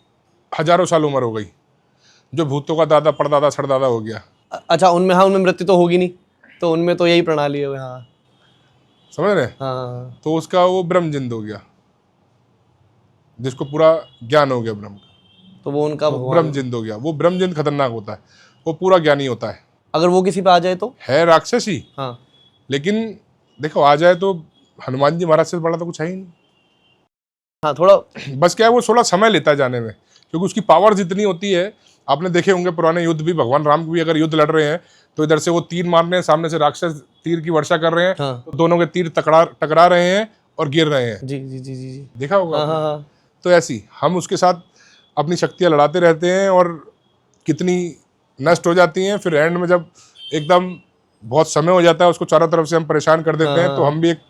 हजारों साल उम्र हो गई, जो भूतों का दादा परदादा सड़दादा हो गया। अच्छा, उनमें, हाँ, उनमें मृत्यु तो होगी नहीं, तो उनमें तो यही प्रणाली है। हाँ, समझ रहे? हाँ। तो उसका वो ब्रह्म जिंद हो गया, जिसको पूरा ज्ञान हो गया ब्रह्म का, तो वो उनका ब्रह्म जिंद हो गया। वो ब्रह्म जिंद खतरनाक होता है, वो पूरा ज्ञानी होता है। अगर वो किसी पे आ जाए तो है राक्षस ही। हाँ, लेकिन देखो, आ जाए तो हनुमान जी महाराज से बड़ा तो कुछ है ही नहीं। हाँ, थोड़ा बस क्या है, वो थोड़ा समय लेता है जाने में, क्योंकि उसकी पावर जितनी होती है। आपने देखे होंगे पुराने युद्ध भी, भगवान राम भी अगर युद्ध लड़ रहे हैं तो इधर से वो तीर मार रहे हैं, सामने से राक्षस तीर की वर्षा कर रहे हैं। हाँ। तो दोनों के तीर टकरा रहे हैं और गिर रहे हैं। जी जी जी जी, देखा होगा। हाँ, हाँ। तो ऐसी हम उसके साथ अपनी शक्तियाँ लड़ाते रहते हैं और कितनी नष्ट हो जाती हैं। फिर एंड में जब एकदम बहुत समय हो जाता है, उसको चारों तरफ से हम परेशान कर देते हैं, तो हम भी एक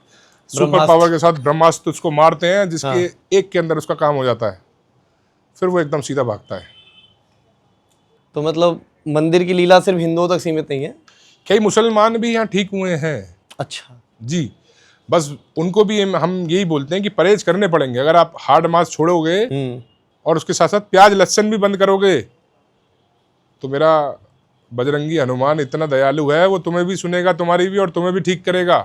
सुपर पावर के साथ ब्रह्मास्त्र उसको मारते हैं, जिसके एक के अंदर उसका काम हो जाता है, फिर वो एकदम सीधा भागता है। तो मतलब मंदिर की लीला सिर्फ हिंदुओं तक सीमित नहीं है, कई मुसलमान भी यहाँ ठीक हुए हैं। अच्छा जी, बस उनको भी हम यही बोलते हैं कि परहेज करने पड़ेंगे। अगर आप हार्ड मांस छोड़ोगे और उसके साथ साथ प्याज लहसुन भी बंद करोगे, तो मेरा बजरंगी हनुमान इतना दयालु है, वो तुम्हें भी सुनेगा, तुम्हारी भी, और तुम्हें भी ठीक करेगा।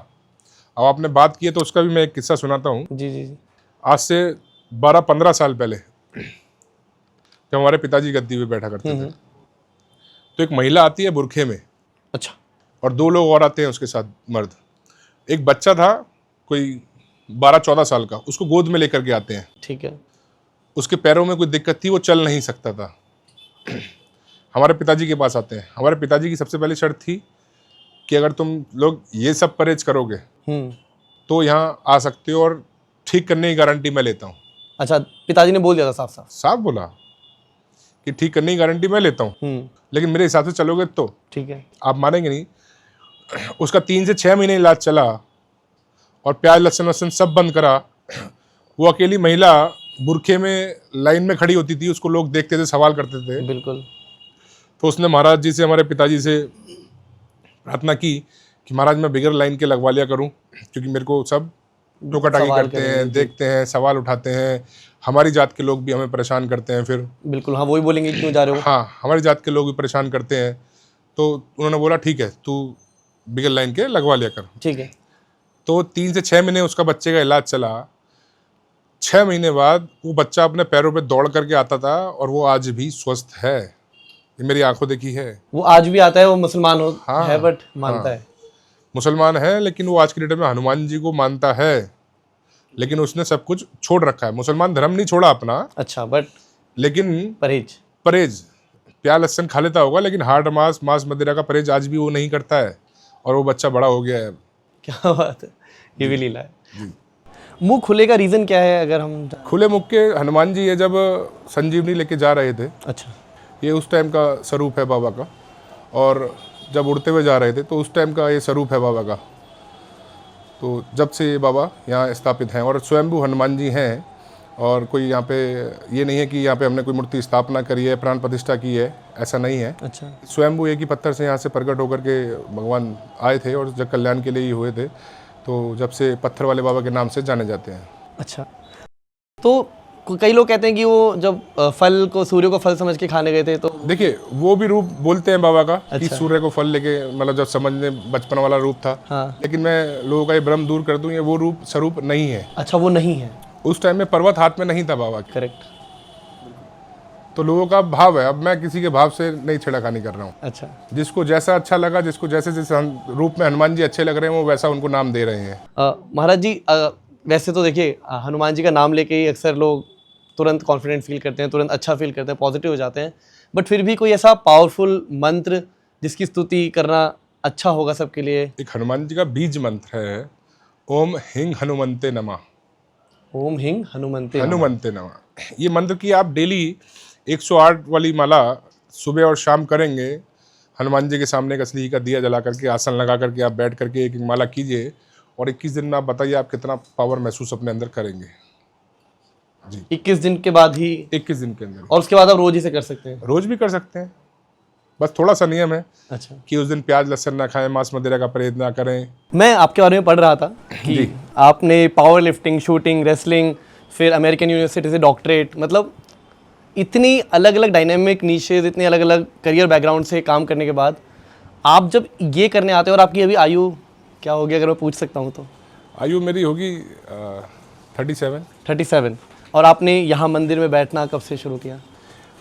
अब आपने बात की है तो उसका भी मैं एक किस्सा सुनाता हूँ। जी जी जी। आज से 12-15 साल पहले जब हमारे पिताजी गद्दी पे बैठा करते थे, तो एक महिला आती है बुरखे में। अच्छा। और 2 लोग और आते हैं उसके साथ, मर्द। एक बच्चा था, कोई 12-14 साल का, उसको गोद में लेकर के आते हैं। ठीक है। उसके पैरों में कोई दिक्कत थी, वो चल नहीं सकता था। हमारे पिताजी के पास आते हैं। हमारे पिताजी की सबसे पहली शर्त थी कि अगर तुम लोग ये सब परहेज करोगे तो यहाँ आ सकते हो और ठीक करने की गारंटी मैं लेता हूँ। अच्छा, पिताजी ने बोल दिया था साफ साफ? साफ बोला कि ठीक करने की गारंटी मैं लेता हूँ, लेकिन मेरे हिसाब से चलोगे तो ठीक है। आप मानेंगे नहीं, उसका 3 से 6 महीने इलाज चला और प्याज लहसुन वहसुन सब बंद करा। वो अकेली महिला बुरखे में लाइन में खड़ी होती थी, उसको लोग देखते थे, सवाल करते थे। बिल्कुल। तो उसने महाराज जी से, हमारे पिताजी से प्रार्थना की कि महाराज मैं बिगर लाइन के लगवा लिया करूं, क्योंकि मेरे को सब टोका-टाकी करते हैं, देखते हैं, सवाल उठाते हैं। हमारी जात के लोग भी हमें परेशान करते हैं फिर। बिल्कुल, हाँ, वही बोलेंगे क्यों जा रहे हो। हाँ, हमारी जात के लोग भी परेशान करते हैं। तो उन्होंने बोला ठीक है, तू बिगर लाइन के लगवा लिया कर। ठीक है। तो 3 से 6 महीने उसका बच्चे का इलाज चला। 6 महीने बाद वो बच्चा अपने पैरों पे दौड़ करके आता था और वो आज भी स्वस्थ है। ये मेरी आंखों देखी है। वो आज भी आता है, वो मुसलमान हाँ, है बट मानता है। मुसलमान है, लेकिन वो आज की डेट में हनुमान जी को मानता है, लेकिन उसने सब कुछ छोड़ रखा है। मुसलमान धर्म नहीं छोड़ा अपना। अच्छा, बट लेकिन परहेज प्याज लहसुन खा लेता होगा, लेकिन हार्ड मांस मदिरा का परहेज आज भी वो नहीं करता है और वो बच्चा बड़ा हो गया है। क्या बात है, ये भी लीला है। मुंह खुले का रीजन क्या है? अगर हम खुले मुख के हनुमान जी ये जब संजीवनी लेके जा रहे थे, अच्छा, ये उस टाइम का स्वरूप है बाबा का, और जब उड़ते हुए जा रहे थे तो उस टाइम का ये स्वरूप है बाबा का। तो जब से ये बाबा यहाँ स्थापित हैं और स्वयंभू हनुमान जी हैं, और कोई यहाँ पे ये नहीं है कि यहाँ पे हमने कोई मूर्ति स्थापना करी है, प्राण प्रतिष्ठा की है, ऐसा नहीं है। अच्छा, स्वयंभू एक ही पत्थर से यहाँ से प्रकट होकर के भगवान आए थे और जग कल्याण के लिए ही हुए थे। तो जब से पत्थर वाले बाबा के नाम से जाने जाते हैं। अच्छा, तो कई लोग कहते हैं कि वो जब फल को, सूर्य को फल समझ के खाने गए थे, तो देखिए वो भी रूप बोलते हैं बाबा का कि अच्छा। सूर्य को फल लेके, मतलब जब समझने बचपन वाला रूप था। हाँ। लेकिन मैं लोगों का ये भ्रम दूर कर दूं, ये वो रूप स्वरूप नहीं है। अच्छा, वो नहीं है। उस टाइम में पर्वत हाथ में नहीं था बाबा के। करेक्ट। तो लोगों का भाव है। अब मैं किसी के भाव से नहीं छेड़खानी कर रहा हूँ। अच्छा, जिसको जैसा अच्छा लगा, जिसको जैसे जैसे रूप में हनुमान जी अच्छे लग रहे हैं, वो वैसा उनको नाम दे रहे हैं। महाराज जी, वैसे तो देखिए हनुमान जी का नाम लेके ही अक्सर लोग तुरंत कॉन्फिडेंट फील करते हैं, तुरंत अच्छा फील करते हैं, पॉजिटिव हो जाते हैं। बट फिर भी कोई ऐसा पावरफुल मंत्र जिसकी स्तुति करना अच्छा होगा सबके लिए? एक हनुमान जी का बीज मंत्र है, ओम हिंग हनुमंते नमः। ओम हिंग हनुमंते नमः। ये मंत्र की आप डेली 108 वाली माला सुबह और शाम करेंगे। हनुमान जी के सामने एक असली का दिया जला करके, आसन लगा करके आप बैठ करके एक माला कीजिए, और 21 दिन में आप बताइए आप कितना पावर महसूस अपने अंदर करेंगे। जी, 21 दिन के बाद ही? 21 दिन के अंदर। और उसके बाद आप रोज ही से कर सकते हैं? रोज भी कर सकते हैं, बस थोड़ा सा नियम है। अच्छा, कि उस दिन प्याज लहसुन ना खाएं, मांस मदिरा का परहेज ना करें। मैं आपके बारे में पढ़ रहा था कि आपने पावर लिफ्टिंग, शूटिंग, रेसलिंग, फिर अमेरिकन यूनिवर्सिटी से डॉक्टरेट, मतलब इतनी अलग अलग डायनेमिक नीशेज, इतने अलग अलग करियर बैकग्राउंड से काम करने के बाद आप जब ये करने आते हो, और आपकी अभी आयु क्या होगी अगर मैं पूछ सकता हूँ तो? आयु मेरी होगी 37। और आपने यहाँ मंदिर में बैठना कब से शुरू किया?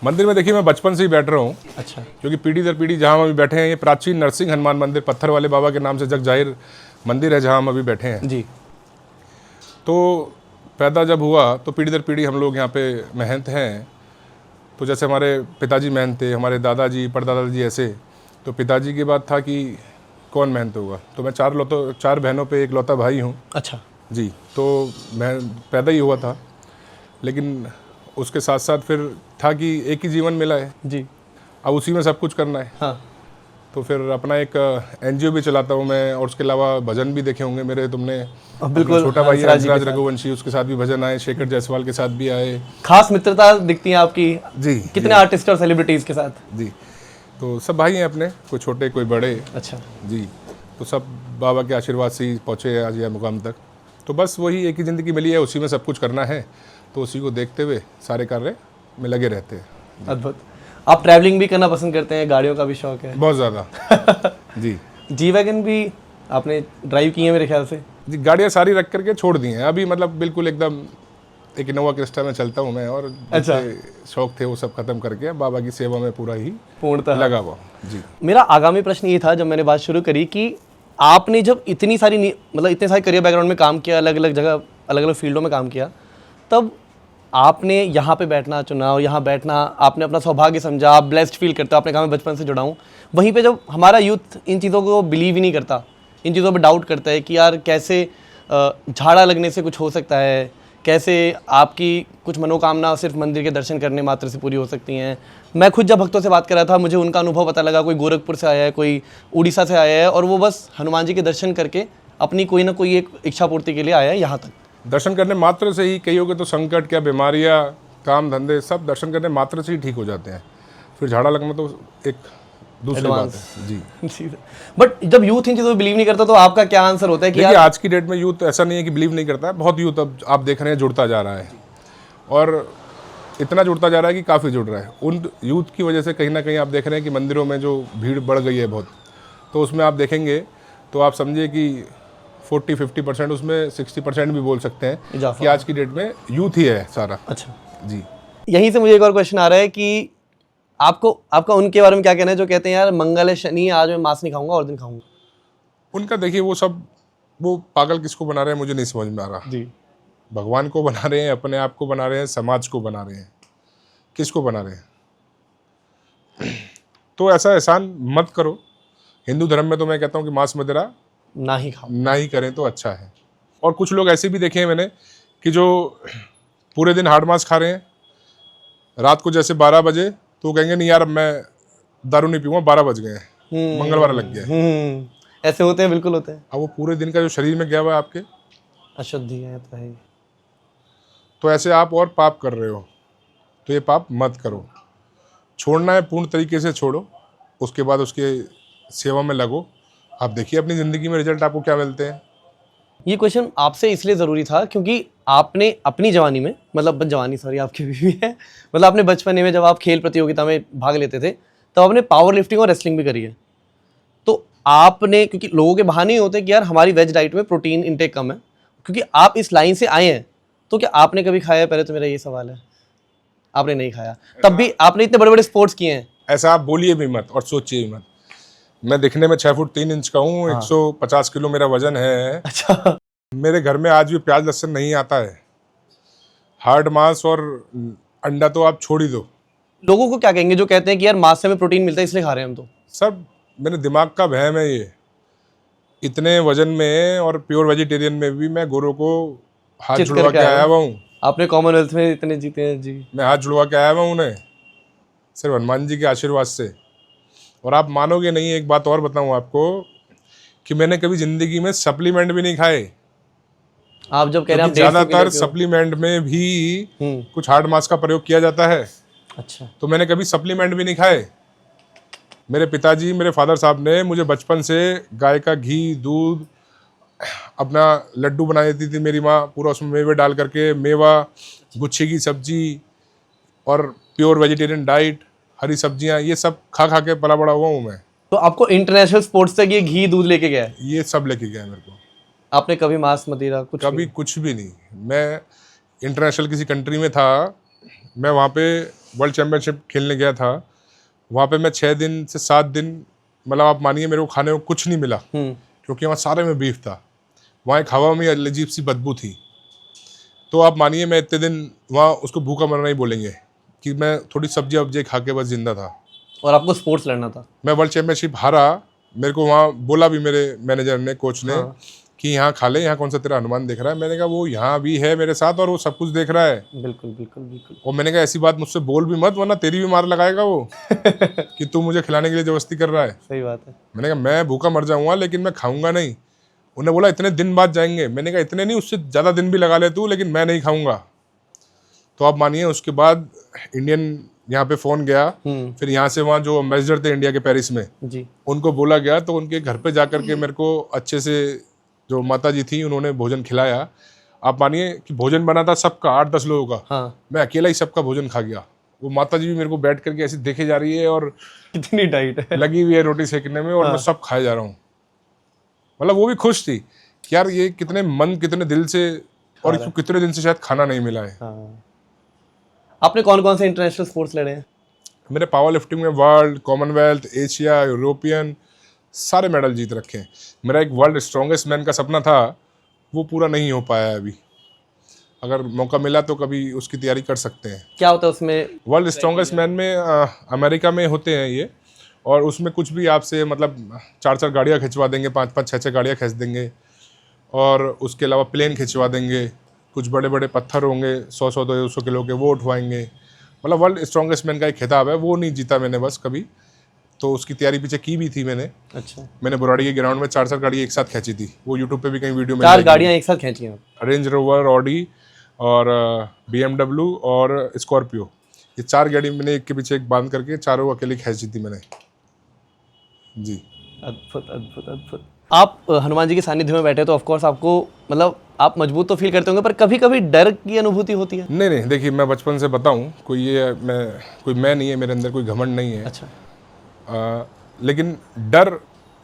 मंदिर में देखिए मैं बचपन से ही बैठ रहा हूँ। अच्छा, क्योंकि पीढ़ी दर पीढ़ी जहाँ हम अभी बैठे हैं, ये प्राचीन नरसिंह हनुमान मंदिर, पत्थर वाले बाबा के नाम से जग जाहिर मंदिर है जहाँ हम अभी बैठे हैं जी। तो पैदा जब हुआ तो पीढ़ी दर पीढ़ी हम लोग यहाँ पे महंत हैं। तो जैसे हमारे पिताजी महंत थे, हमारे दादाजी, परदादाजी ऐसे। तो पिताजी की बात था कि कौन महंत होगा, तो मैं 4 बहनों पे एक लौता भाई हूँ। अच्छा जी, तो मैं पैदा ही हुआ था, लेकिन उसके साथ साथ फिर था कि एक ही जीवन मिला है जी, अब उसी में सब कुछ करना है। हाँ, तो फिर अपना एक एनजीओ भी चलाता हूँ मैं, और उसके अलावा भजन भी देखे होंगे मेरे तुमने। बिल्कुल, छोटा भाई हंसराज जी के हंसराज साथ। रघुवंशी, उसके साथ भी भजन आए, शेखर जायसवाल के साथ भी आए। खास मित्रता दिखती है आपकी जी, कितने आर्टिस्ट और सेलिब्रिटीज के साथ? जी, तो सब भाई हैं अपने, कोई छोटे कोई बड़े। अच्छा जी, तो सब बाबा के आशीर्वाद से ही पहुँचे आज यह मुकाम तक। तो बस वही एक ही ज़िंदगी मिली है, उसी में सब कुछ करना है, तो उसी को देखते हुए सारे कार्य में लगे रहते हैं। अद्भुत। आप ट्रैवलिंग भी करना पसंद करते हैं, गाड़ियों का भी शौक है? बहुत ज़्यादा। जी वैगन भी आपने ड्राइव की है मेरे ख्याल से? जी, गाड़ियाँ सारी रख करके छोड़ दी हैं अभी, मतलब बिल्कुल एकदम एक इनोवा क्रिस्टा में चलता हूँ मैं, और अच्छा, शौक थे वो सब खत्म करके बाबा की सेवा में पूरा ही पूर्णतः लगा हुआ। जी, मेरा आगामी प्रश्न ये था जब मैंने बात शुरू करी कि आपने जब इतनी सारी मतलब इतने सारे करियर बैकग्राउंड में काम किया, अलग अलग जगह अलग अलग फील्डों में काम किया, तब आपने यहाँ पे बैठना चुना और यहाँ बैठना आपने अपना सौभाग्य समझा, आप ब्लेस्ड फील करते हो, आपने कहा मैं बचपन से जुड़ा हूँ। वहीं पे जब हमारा यूथ इन चीज़ों को बिलीव ही नहीं करता, इन चीज़ों पे डाउट करता है कि यार कैसे झाड़ा लगने से कुछ हो सकता है, कैसे आपकी कुछ मनोकामना सिर्फ मंदिर के दर्शन करने मात्र से पूरी हो सकती हैं। मैं खुद जब भक्तों से बात कर रहा था, मुझे उनका अनुभव पता लगा, कोई गोरखपुर से आया है, कोई उड़ीसा से आया है, और वो बस हनुमान जी के दर्शन करके अपनी कोई ना कोई एक इच्छा पूर्ति के लिए आया है यहाँ तक। दर्शन करने मात्र से ही, कईयों के तो संकट क्या बीमारियाँ, काम धंधे सब दर्शन करने मात्र से ही ठीक हो जाते हैं, फिर झाड़ा लगना तो एक दूसरी बात है जी। बट जब यूथ इन चीज़ों में बिलीव नहीं करता तो आपका क्या आंसर होता है कि देखिए आज की डेट में यूथ ऐसा नहीं है कि बिलीव नहीं करता है, बहुत यूथ अब आप देख रहे हैं जुड़ता जा रहा है, और इतना जुड़ता जा रहा है कि काफ़ी जुड़ रहा है। उन यूथ की वजह से कहीं ना कहीं आप देख रहे हैं कि मंदिरों में जो भीड़ बढ़ गई है बहुत, तो उसमें आप देखेंगे तो आप समझिए कि 40-50% उसमें 60% भी बोल सकते हैं कि आज की डेट में यूथ ही है सारा। अच्छा जी, यहीं से मुझे एक और क्वेश्चन आ रहा है कि आपका उनके बारे में क्या कहना है जो कहते हैं यार मंगल है शनि आज मैं मांस नहीं खाऊंगा और दिन खाऊंगा? उनका देखिए वो पागल किसको बना रहे हैं मुझे नहीं समझ में आ रहा जी। भगवान को बना रहे हैं, अपने आप को बना रहे हैं, समाज को बना रहे हैं, किसको बना रहे हैं? तो ऐसा एहसान मत करो। हिंदू धर्म में तो मैं कहता हूँ कि मांस मदिरा ना ही खाओ, ना ही करें तो अच्छा है। और कुछ लोग ऐसे भी देखे हैं मैंने कि जो पूरे दिन हार्ड मांस खा रहे हैं, रात को जैसे 12 बजे तो कहेंगे नहीं यार मैं दारू नहीं पीऊंगा, 12 बज गए हैं, मंगलवार लग गया है। ऐसे होते हैं, बिल्कुल होते हैं। अब वो पूरे दिन का जो शरीर में गया हुआ है आपके, अशुद्धि है तो है ही। तो ऐसे आप और पाप कर रहे हो, तो ये पाप मत करो। छोड़ना है पूर्ण तरीके से छोड़ो, उसके बाद उसके सेवा में लगो। आप देखिए अपनी ज़िंदगी में रिजल्ट आपको क्या मिलते हैं। ये क्वेश्चन आपसे इसलिए ज़रूरी था क्योंकि आपने अपनी जवानी में, मतलब जवानी सॉरी आपकी भी है, मतलब अपने बचपने में जब आप खेल प्रतियोगिता में भाग लेते थे तब आपने पावर लिफ्टिंग और रेसलिंग भी करी है। तो आपने, क्योंकि लोगों के बहाने ही होते हैं कि यार हमारी वेज डाइट में प्रोटीन इंटेक कम है, क्योंकि आप इस लाइन से आए हैं, तो क्या आपने कभी खाया है? पहले तो मेरा ये सवाल है। आपने नहीं खाया, तब भी आपने इतने बड़े बड़े स्पोर्ट्स किए हैं। ऐसा आप बोलिए भी मत और सोचिए भी मत। मैं दिखने में 6 फुट 3 इंच का हूँ, 150 किलो मेरा वजन है। अच्छा। मेरे घर में आज भी प्याज लहसुन नहीं आता है। हार्ड मांस और अंडा तो आप छोड़ ही दो। लोगों को क्या कहेंगे जो कहते हैं कि यार मांस से हमें प्रोटीन मिलता है इसलिए खा रहे हैं हम? तो सब मेरे दिमाग का वहम है ये। इतने वजन में और प्योर वेजिटेरियन में भी मैं गोरों को हाथ जुड़वा के आया हुआ हूँ। आपने कॉमनवेल्थ में इतने जीते हैं जी। मैं हाथ जुड़वा के आया हुआ हूँ उन्हें, सिर्फ हनुमान जी के आशीर्वाद से। और आप मानोगे नहीं, एक बात और बताऊँ आपको कि मैंने कभी जिंदगी में सप्लीमेंट भी नहीं खाए। आप जब कह रहे हैं ज्यादातर सप्लीमेंट में भी कुछ हार्ड मास का प्रयोग किया जाता है। अच्छा। तो मैंने कभी सप्लीमेंट भी नहीं खाए। मेरे पिताजी, मेरे फादर साहब ने मुझे बचपन से गाय का घी, दूध, अपना लड्डू बना देती थी मेरी माँ, पूरा उसमें मेवे डाल करके, मेवा, गुच्छे की सब्जी और प्योर वेजिटेरियन डाइट, हरी सब्जियाँ, ये सब खा खा के पला बड़ा हुआ हूँ मैं। तो आपको इंटरनेशनल स्पोर्ट्स तक ये घी दूध लेके गया है? ये सब लेके गया मेरे को। आपने कभी मांस मदिरा कुछ? कभी कुछ भी नहीं। मैं इंटरनेशनल किसी कंट्री में था, मैं वहाँ पे वर्ल्ड चैम्पियनशिप खेलने गया था। वहाँ पे मैं 6 दिन से 7 दिन, मतलब आप मानिए मेरे को खाने को कुछ नहीं मिला, क्योंकि वहाँ सारे में बीफ था। वहाँ एक हवा में अजीब सी बदबू थी। तो आप मानिए मैं इतने दिन वहाँ उसको भूखा मरना ही बोलेंगे कि मैं थोड़ी सब्जी वब्जी खा के बस जिंदा था। और आपको स्पोर्ट्स लड़ना था? मैं वर्ल्ड चैम्पियनशिप हारा। मेरे को वहाँ बोला भी मेरे मैनेजर ने, कोच ने, कि यहाँ खा ले, यहाँ कौन सा तेरा हनुमान देख रहा है। मैंने कहा वो यहाँ भी है मेरे साथ और वो सब कुछ देख रहा है। बिल्कुल बिल्कुल बिल्कुल। और मैंने कहा ऐसी बात मुझसे बोल भी मत, वरना तेरी भी मार लगाएगा वो कि तू मुझे खिलाने के लिए जबरदस्ती कर रहा है। सही बात है। मैंने कहा मैं भूखा मर जाऊंगा लेकिन मैं खाऊंगा नहीं। उन्हें बोला इतने दिन बाद जाएंगे। मैंने कहा इतने नहीं, उससे ज़्यादा दिन भी लगा ले तू, लेकिन मैं नहीं खाऊंगा। तो आप मानिए उसके बाद इंडियन यहाँ पे फ़ोन गया। फिर यहाँ से वहाँ जो एम्बेसडर थे इंडिया के पेरिस में जी, उनको बोला गया। तो उनके घर पे जा करके मेरे को अच्छे से जो माता जी थी उन्होंने भोजन खिलाया। आप मानिए कि भोजन बना था सबका, 8-10 लोगों का। मैं अकेला ही सबका भोजन खा गया। वो माता जी भी मेरे को बैठ करके ऐसे देखे जा रही है और कितनी डाइट है लगी हुई है रोटी सेकने में, और मैं सब खाए जा रहा हूँ। मतलब वो भी खुश थी कि यार ये कितने मन, कितने दिल से, और इसको कितने दिन से शायद खाना नहीं मिला है। आपने कौन कौन से इंटरनेशनल स्पोर्ट्स लड़े हैं? मेरे पावर लिफ्टिंग में वर्ल्ड, कॉमनवेल्थ, एशिया, यूरोपियन सारे मेडल जीत रखे हैं। मेरा एक वर्ल्ड स्ट्रॉन्गेस्ट मैन का सपना था, वो पूरा नहीं हो पाया है अभी। अगर मौका मिला तो कभी उसकी तैयारी कर सकते हैं। क्या होता है उसमें? वर्ल्ड स्ट्रॉन्गेस्ट मैन में अमेरिका में होते हैं ये, और उसमें कुछ भी आपसे मतलब 4-4 गाड़ियाँ खिंचवा देंगे, 5-5 6-6 गाड़ियाँ खींच देंगे, और उसके अलावा प्लेन खिंचवा देंगे, कुछ बड़े बड़े पत्थर होंगे 100-100 200 किलो के, वो उठवाएंगे। मतलब वर्ल्ड स्ट्रॉन्गेस्ट मैन का एक खिताब है, वो नहीं जीता मैंने बस कभी, तो उसकी तैयारी पीछे की भी थी मैंने। अच्छा, मैंने बुराड़ी के ग्राउंड में 4-4 गाड़ी एक साथ खींची थी, वो यूट्यूब पे भी कहीं वीडियो में 4 गाड़ियाँ एक साथ खींची हैं? रेंज रोवर, ऑडी और BMW और स्कॉर्पियो, ये 4 गाड़ी मैंने एक के पीछे एक बांध करके चारों अकेले खींची थी मैंने जी। अद्भुत अद्भुत अद्भुत। आप हनुमान जी के सानिध्य में बैठे तो ऑफ कोर्स आपको मतलब आप मजबूत तो फील करते होंगे, पर कभी कभी डर की अनुभूति होती है? नहीं नहीं, देखिए मैं बचपन से बताऊं, कोई मैं नहीं है, मेरे अंदर कोई घमंड नहीं है। अच्छा। लेकिन डर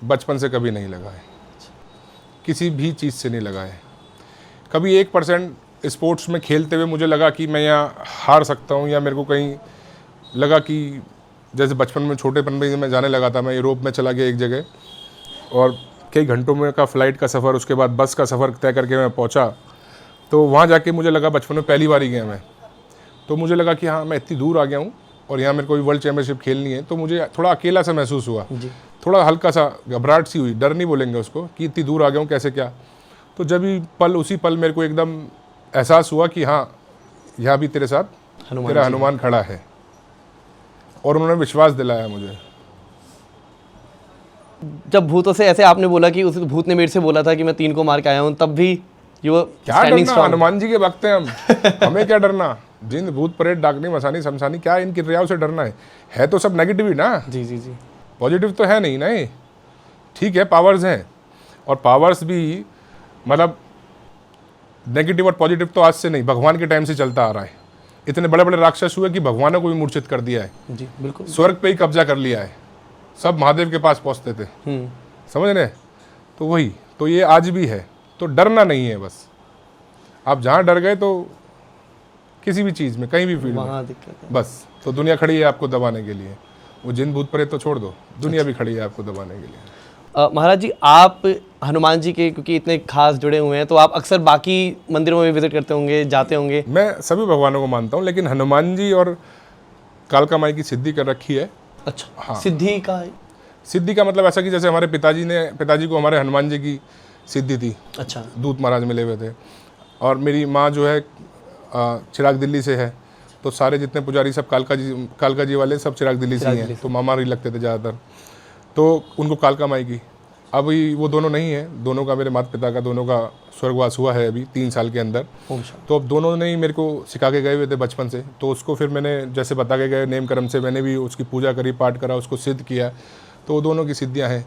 बचपन से कभी नहीं लगा है, किसी भी चीज़ से नहीं लगा है। कभी 1% स्पोर्ट्स में खेलते हुए मुझे लगा कि मैं यहाँ हार सकता हूँ, या मेरे को कहीं लगा कि जैसे बचपन में छोटेपन में मैं जाने लगा था, मैं यूरोप में चला गया एक जगह, और कई घंटों में का फ़्लाइट का सफ़र, उसके बाद बस का सफ़र तय करके मैं पहुंचा, तो वहाँ जाके मुझे लगा, बचपन में पहली बार ही गया मैं, तो मुझे लगा कि हाँ मैं इतनी दूर आ गया हूँ और यहाँ मेरे को भी वर्ल्ड चैम्पियनशिप खेलनी है। तो मुझे थोड़ा अकेला सा महसूस हुआ, थोड़ा हल्का सा घबराहट सी हुई, डर नहीं बोलेंगे उसको, कि इतनी दूर आ गया हूँ कैसे क्या। तो जब ही उसी पल मेरे को एकदम एहसास हुआ कि हाँ यहाँ भी तेरे साथ तेरा हनुमान खड़ा है, और उन्होंने विश्वास दिलाया मुझे। जब भूतों से ऐसे आपने बोला कि उस भूत ने मेरे से बोला था कि मैं 3 को मार के आया हूँ, तब भी क्या डरना, हनुमान जी के भक्त हैं हम, हमें क्या डरना। जिन भूत प्रेत डाकनी मसानी शमशानी, क्या इनकी क्रियाओं से डरना है तो सब नेगेटिव ही ना। जी जी जी, पॉजिटिव तो है नहीं ना। ठीक है, पावर्स हैं, और पावर्स भी मतलब नेगेटिव और पॉजिटिव तो आज से नहीं, भगवान के टाइम से चलता आ रहा है। इतने बड़े बड़े राक्षस हुए कि भगवानों को भी मूर्छित कर दिया है जी, बिल्कुल। स्वर्ग पे ही कब्जा कर लिया है, सब महादेव के पास पहुंचते थे, समझ रहे। तो वही तो ये आज भी है, तो डरना नहीं है बस। आप जहाँ डर गए तो किसी भी चीज़ में, कहीं भी फील्ड में, बस तो दुनिया खड़ी है आपको दबाने के लिए। वो जिन भूत प्रेत तो छोड़ दो, दुनिया भी खड़ी है आपको दबाने के लिए। महाराज जी, आप हनुमान जी के क्योंकि इतने खास जुड़े हुए हैं, तो आप अक्सर बाकी मंदिरों में विजिट करते होंगे, जाते होंगे? मैं सभी भगवानों को मानता हूँ, लेकिन हनुमान जी और कालका माई की सिद्धि कर रखी है। अच्छा, हाँ। सिद्धि का? सिद्धि का मतलब ऐसा कि जैसे हमारे पिताजी को हमारे हनुमान जी की सिद्धि थी। अच्छा। दूत महाराज मिले हुए थे, और मेरी माँ जो है चिराग दिल्ली से है, तो सारे जितने पुजारी सब कालका जी वाले सब चिराग दिल्ली से ही हैं, तो मामा ही लगते थे ज़्यादातर, तो उनको कालका माई की। अभी वो दोनों नहीं है, दोनों का, मेरे माता पिता का दोनों का स्वर्गवास हुआ है अभी 3 साल के अंदर। तो अब दोनों ने ही मेरे को सिखा के गए हुए थे बचपन से, तो उसको फिर मैंने जैसे बता के गए नेम कर्म से, मैंने भी उसकी पूजा करी, पाठ करा, उसको सिद्ध किया, तो वो दोनों की सिद्धियाँ हैं।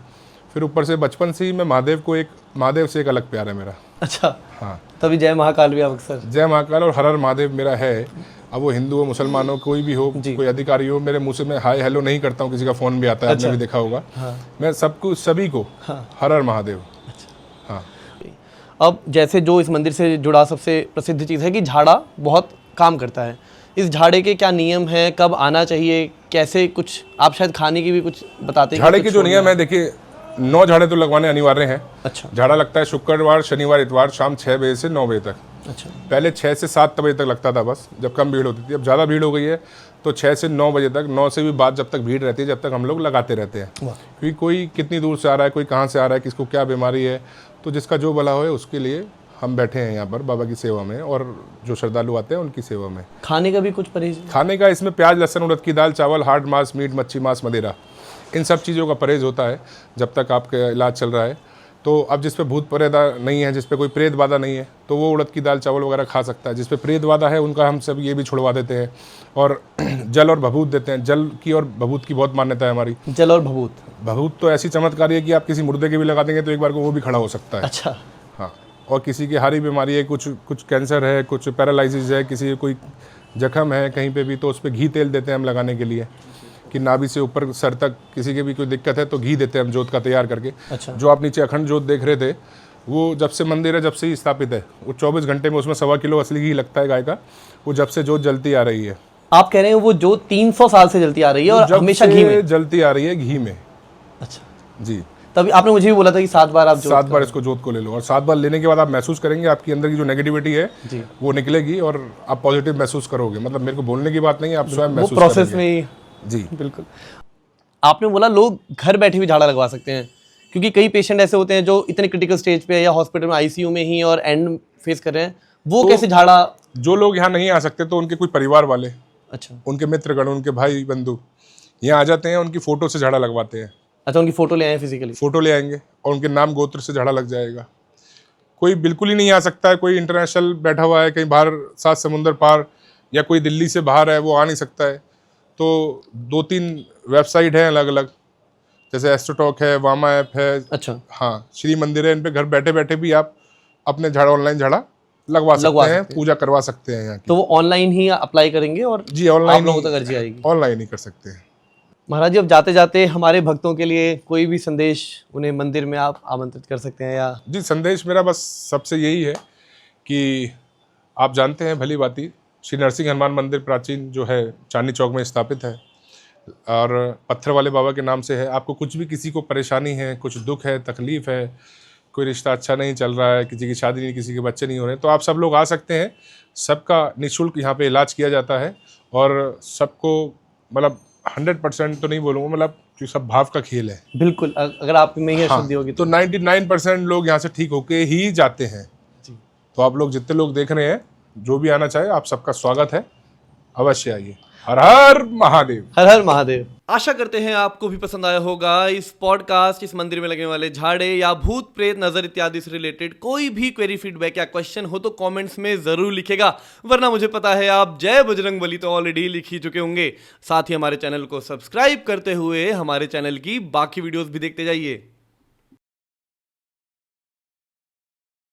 फिर ऊपर से बचपन से ही मैं महादेव से एक अलग प्यार है मेरा। अच्छा, हाँ, तभी जय महाकाल भी आप अक्सर? जय महाकाल और हर हर महादेव मेरा है। अब वो हिंदू हो, मुसलमान हो, कोई भी हो, कोई अधिकारी हो, मेरे मुंह से मैं हाय हेलो नहीं करता हूँ, किसी का फ़ोन भी आता है, आपने भी देखा होगा। मैं सबको, सभी को हर हर महादेव। हाँ। अब जैसे जो इस मंदिर से जुड़ा सबसे प्रसिद्ध चीज़ है कि झाड़ा बहुत काम करता है, इस झाड़े के क्या नियम हैं, कब आना चाहिए, कैसे, कुछ आप शायद खाने की भी कुछ बताते हैं? झाड़े के जो नियम है, देखिए 9 झाड़े तो लगवाने अनिवार्य हैं। अच्छा। झाड़ा लगता है शुक्रवार, शनिवार, इतवार शाम 6 बजे से 9 बजे तक। अच्छा। पहले 6 से 7 बजे तक लगता था बस, जब कम भीड़ होती थी। अब ज़्यादा भीड़ हो गई है तो 6 से 9 बजे तक, 9 से भी बाद जब तक भीड़ रहती है, जब तक हम लोग लगाते रहते हैं। क्योंकि कोई कितनी दूर से आ रहा है, कोई कहाँ से आ रहा है, किसको क्या बीमारी है, तो जिसका जो भला हो उसके लिए हम बैठे हैं यहाँ पर बाबा की सेवा में, और जो श्रद्धालु आते हैं उनकी सेवा में। खाने का भी कुछ परहेज? खाने का इसमें प्याज, लहसुन, उड़द की दाल, चावल, हार्ड मांस, मीट, मच्छी, मांस, मदिरा, इन सब चीज़ों का परहेज होता है जब तक आपका इलाज चल रहा है। तो अब जिस पे भूत प्रेदा नहीं है, जिस पे कोई प्रेत बाधा नहीं है, तो वो उड़द की दाल, चावल वगैरह खा सकता है। जिस पे प्रेत बाधा है उनका हम सब ये भी छुड़वा देते हैं, और जल और भभूत देते हैं। जल की और भभूत की बहुत मान्यता है हमारी। जल और भभूत? भभूत तो ऐसी चमत्कारी है कि आप किसी मुर्दे के भी लगा देंगे तो एक बार को वो भी खड़ा हो सकता है। अच्छा। हाँ, और किसी की हारी बीमारी है, कुछ कैंसर है, कुछ पैरालिसिस है, किसी कोई जख्म है कहीं पे भी, तो उस पर घी तेल देते हैं हम लगाने के लिए, कि नाभि से ऊपर सर तक किसी के भी कोई दिक्कत है तो घी देते हैं हम जोत का तैयार करके। अच्छा। जो आप नीचे अखंड जोत देख रहे थे, वो जब से मंदिर है जब से ही स्थापित है, वो 24 घंटे में उसमें 1.25 किलो असली घी लगता है गाय का, वो जब से जोत जलती आ रही है। आप कह रहे हैं वो जोत 300 साल से जलती आ रही है और हमेशा घी में जलती आ रही है, घी में। अच्छा जी, तभी आपने मुझे भी बोला था कि 7 बार आप 7 बार इसको जोत को ले लो, और 7 बार लेने के बाद आप महसूस करेंगे आपकी अंदर की जो नेगेटिविटी है जी। वो निकलेगी और आप पॉजिटिव महसूस करोगे। मतलब मेरे को बोलने की बात नहीं है, आप स्वयं वो महसूस प्रोसेस करेंगे। में ही जी बिल्कुल। आपने बोला लोग घर बैठे भी झाड़ा लगवा सकते हैं, क्योंकि कई पेशेंट ऐसे होते हैं जो इतने क्रिटिकल स्टेज पे है या हॉस्पिटल में आईसीयू में ही और एंड फेस कर रहे हैं, वो तो कैसे झाड़ा? जो लोग यहाँ नहीं आ सकते तो उनके कोई परिवार वाले, अच्छा उनके मित्रगण, उनके भाई बंधु यहाँ आ जाते हैं, उनकी फोटो से झाड़ा लगवाते हैं। अच्छा, उनकी फोटो ले आए फिजिकली? फोटो ले आएंगे और उनके नाम गोत्र से झाड़ा लग जाएगा। कोई बिल्कुल ही नहीं आ सकता है, कोई इंटरनेशनल बैठा हुआ है कहीं बाहर 7 समुंदर पार, या कोई दिल्ली से बाहर है, वो आ नहीं सकता है। तो 2-3 वेबसाइट हैं अलग अलग, जैसे एस्ट्रोटॉक है, वामा ऐप है, अच्छा हाँ श्री मंदिर है, इन पे घर बैठे बैठे भी आप अपने झाड़ा ऑनलाइन झाड़ा लगवा सकते हैं, पूजा करवा सकते हैं यहाँ की। तो वो ऑनलाइन ही अप्लाई करेंगे और जी ऑनलाइन, आप लोगों तक अर्जी आएगी? ऑनलाइन ही कर सकते हैं। महाराज जी, अब जाते जाते हमारे भक्तों के लिए कोई भी संदेश उन्हें मंदिर में आप आमंत्रित कर सकते हैं या? जी संदेश मेरा बस सबसे यही है कि आप जानते हैं भली बाती, श्री नरसिंह हनुमान मंदिर प्राचीन जो है चांदनी चौक में स्थापित है और पत्थर वाले बाबा के नाम से है। आपको कुछ भी किसी को परेशानी है, कुछ दुख है, तकलीफ है, कोई रिश्ता अच्छा नहीं चल रहा है, किसी की शादी नहीं, किसी के बच्चे नहीं हो रहे, तो आप सब लोग आ सकते हैं। सबका निःशुल्क यहाँ पे इलाज किया जाता है और सबको मतलब 100% तो नहीं बोलूँगा, मतलब जो सब भाव का खेल है। बिल्कुल, अगर आप में ही अशुद्धि होगी तो 99% लोग यहाँ से ठीक होके ही जाते हैं। तो आप लोग जितने लोग देख रहे हैं, जो भी आना चाहे, आप सबका स्वागत है, अवश्य आइए। हर हर महादेव। हर हर महादेव। आशा करते हैं आपको भी पसंद आया होगा इस पॉडकास्ट। इस मंदिर में लगने वाले झाड़े या भूत प्रेत नजर इत्यादि से रिलेटेड कोई भी क्वेरी, फीडबैक या क्वेश्चन हो तो कमेंट्स में जरूर लिखेगा, वरना मुझे पता है आप जय बजरंगबली तो ऑलरेडी लिख ही चुके होंगे। साथ ही हमारे चैनल को सब्सक्राइब करते हुए हमारे चैनल की बाकी वीडियोस भी देखते जाइए।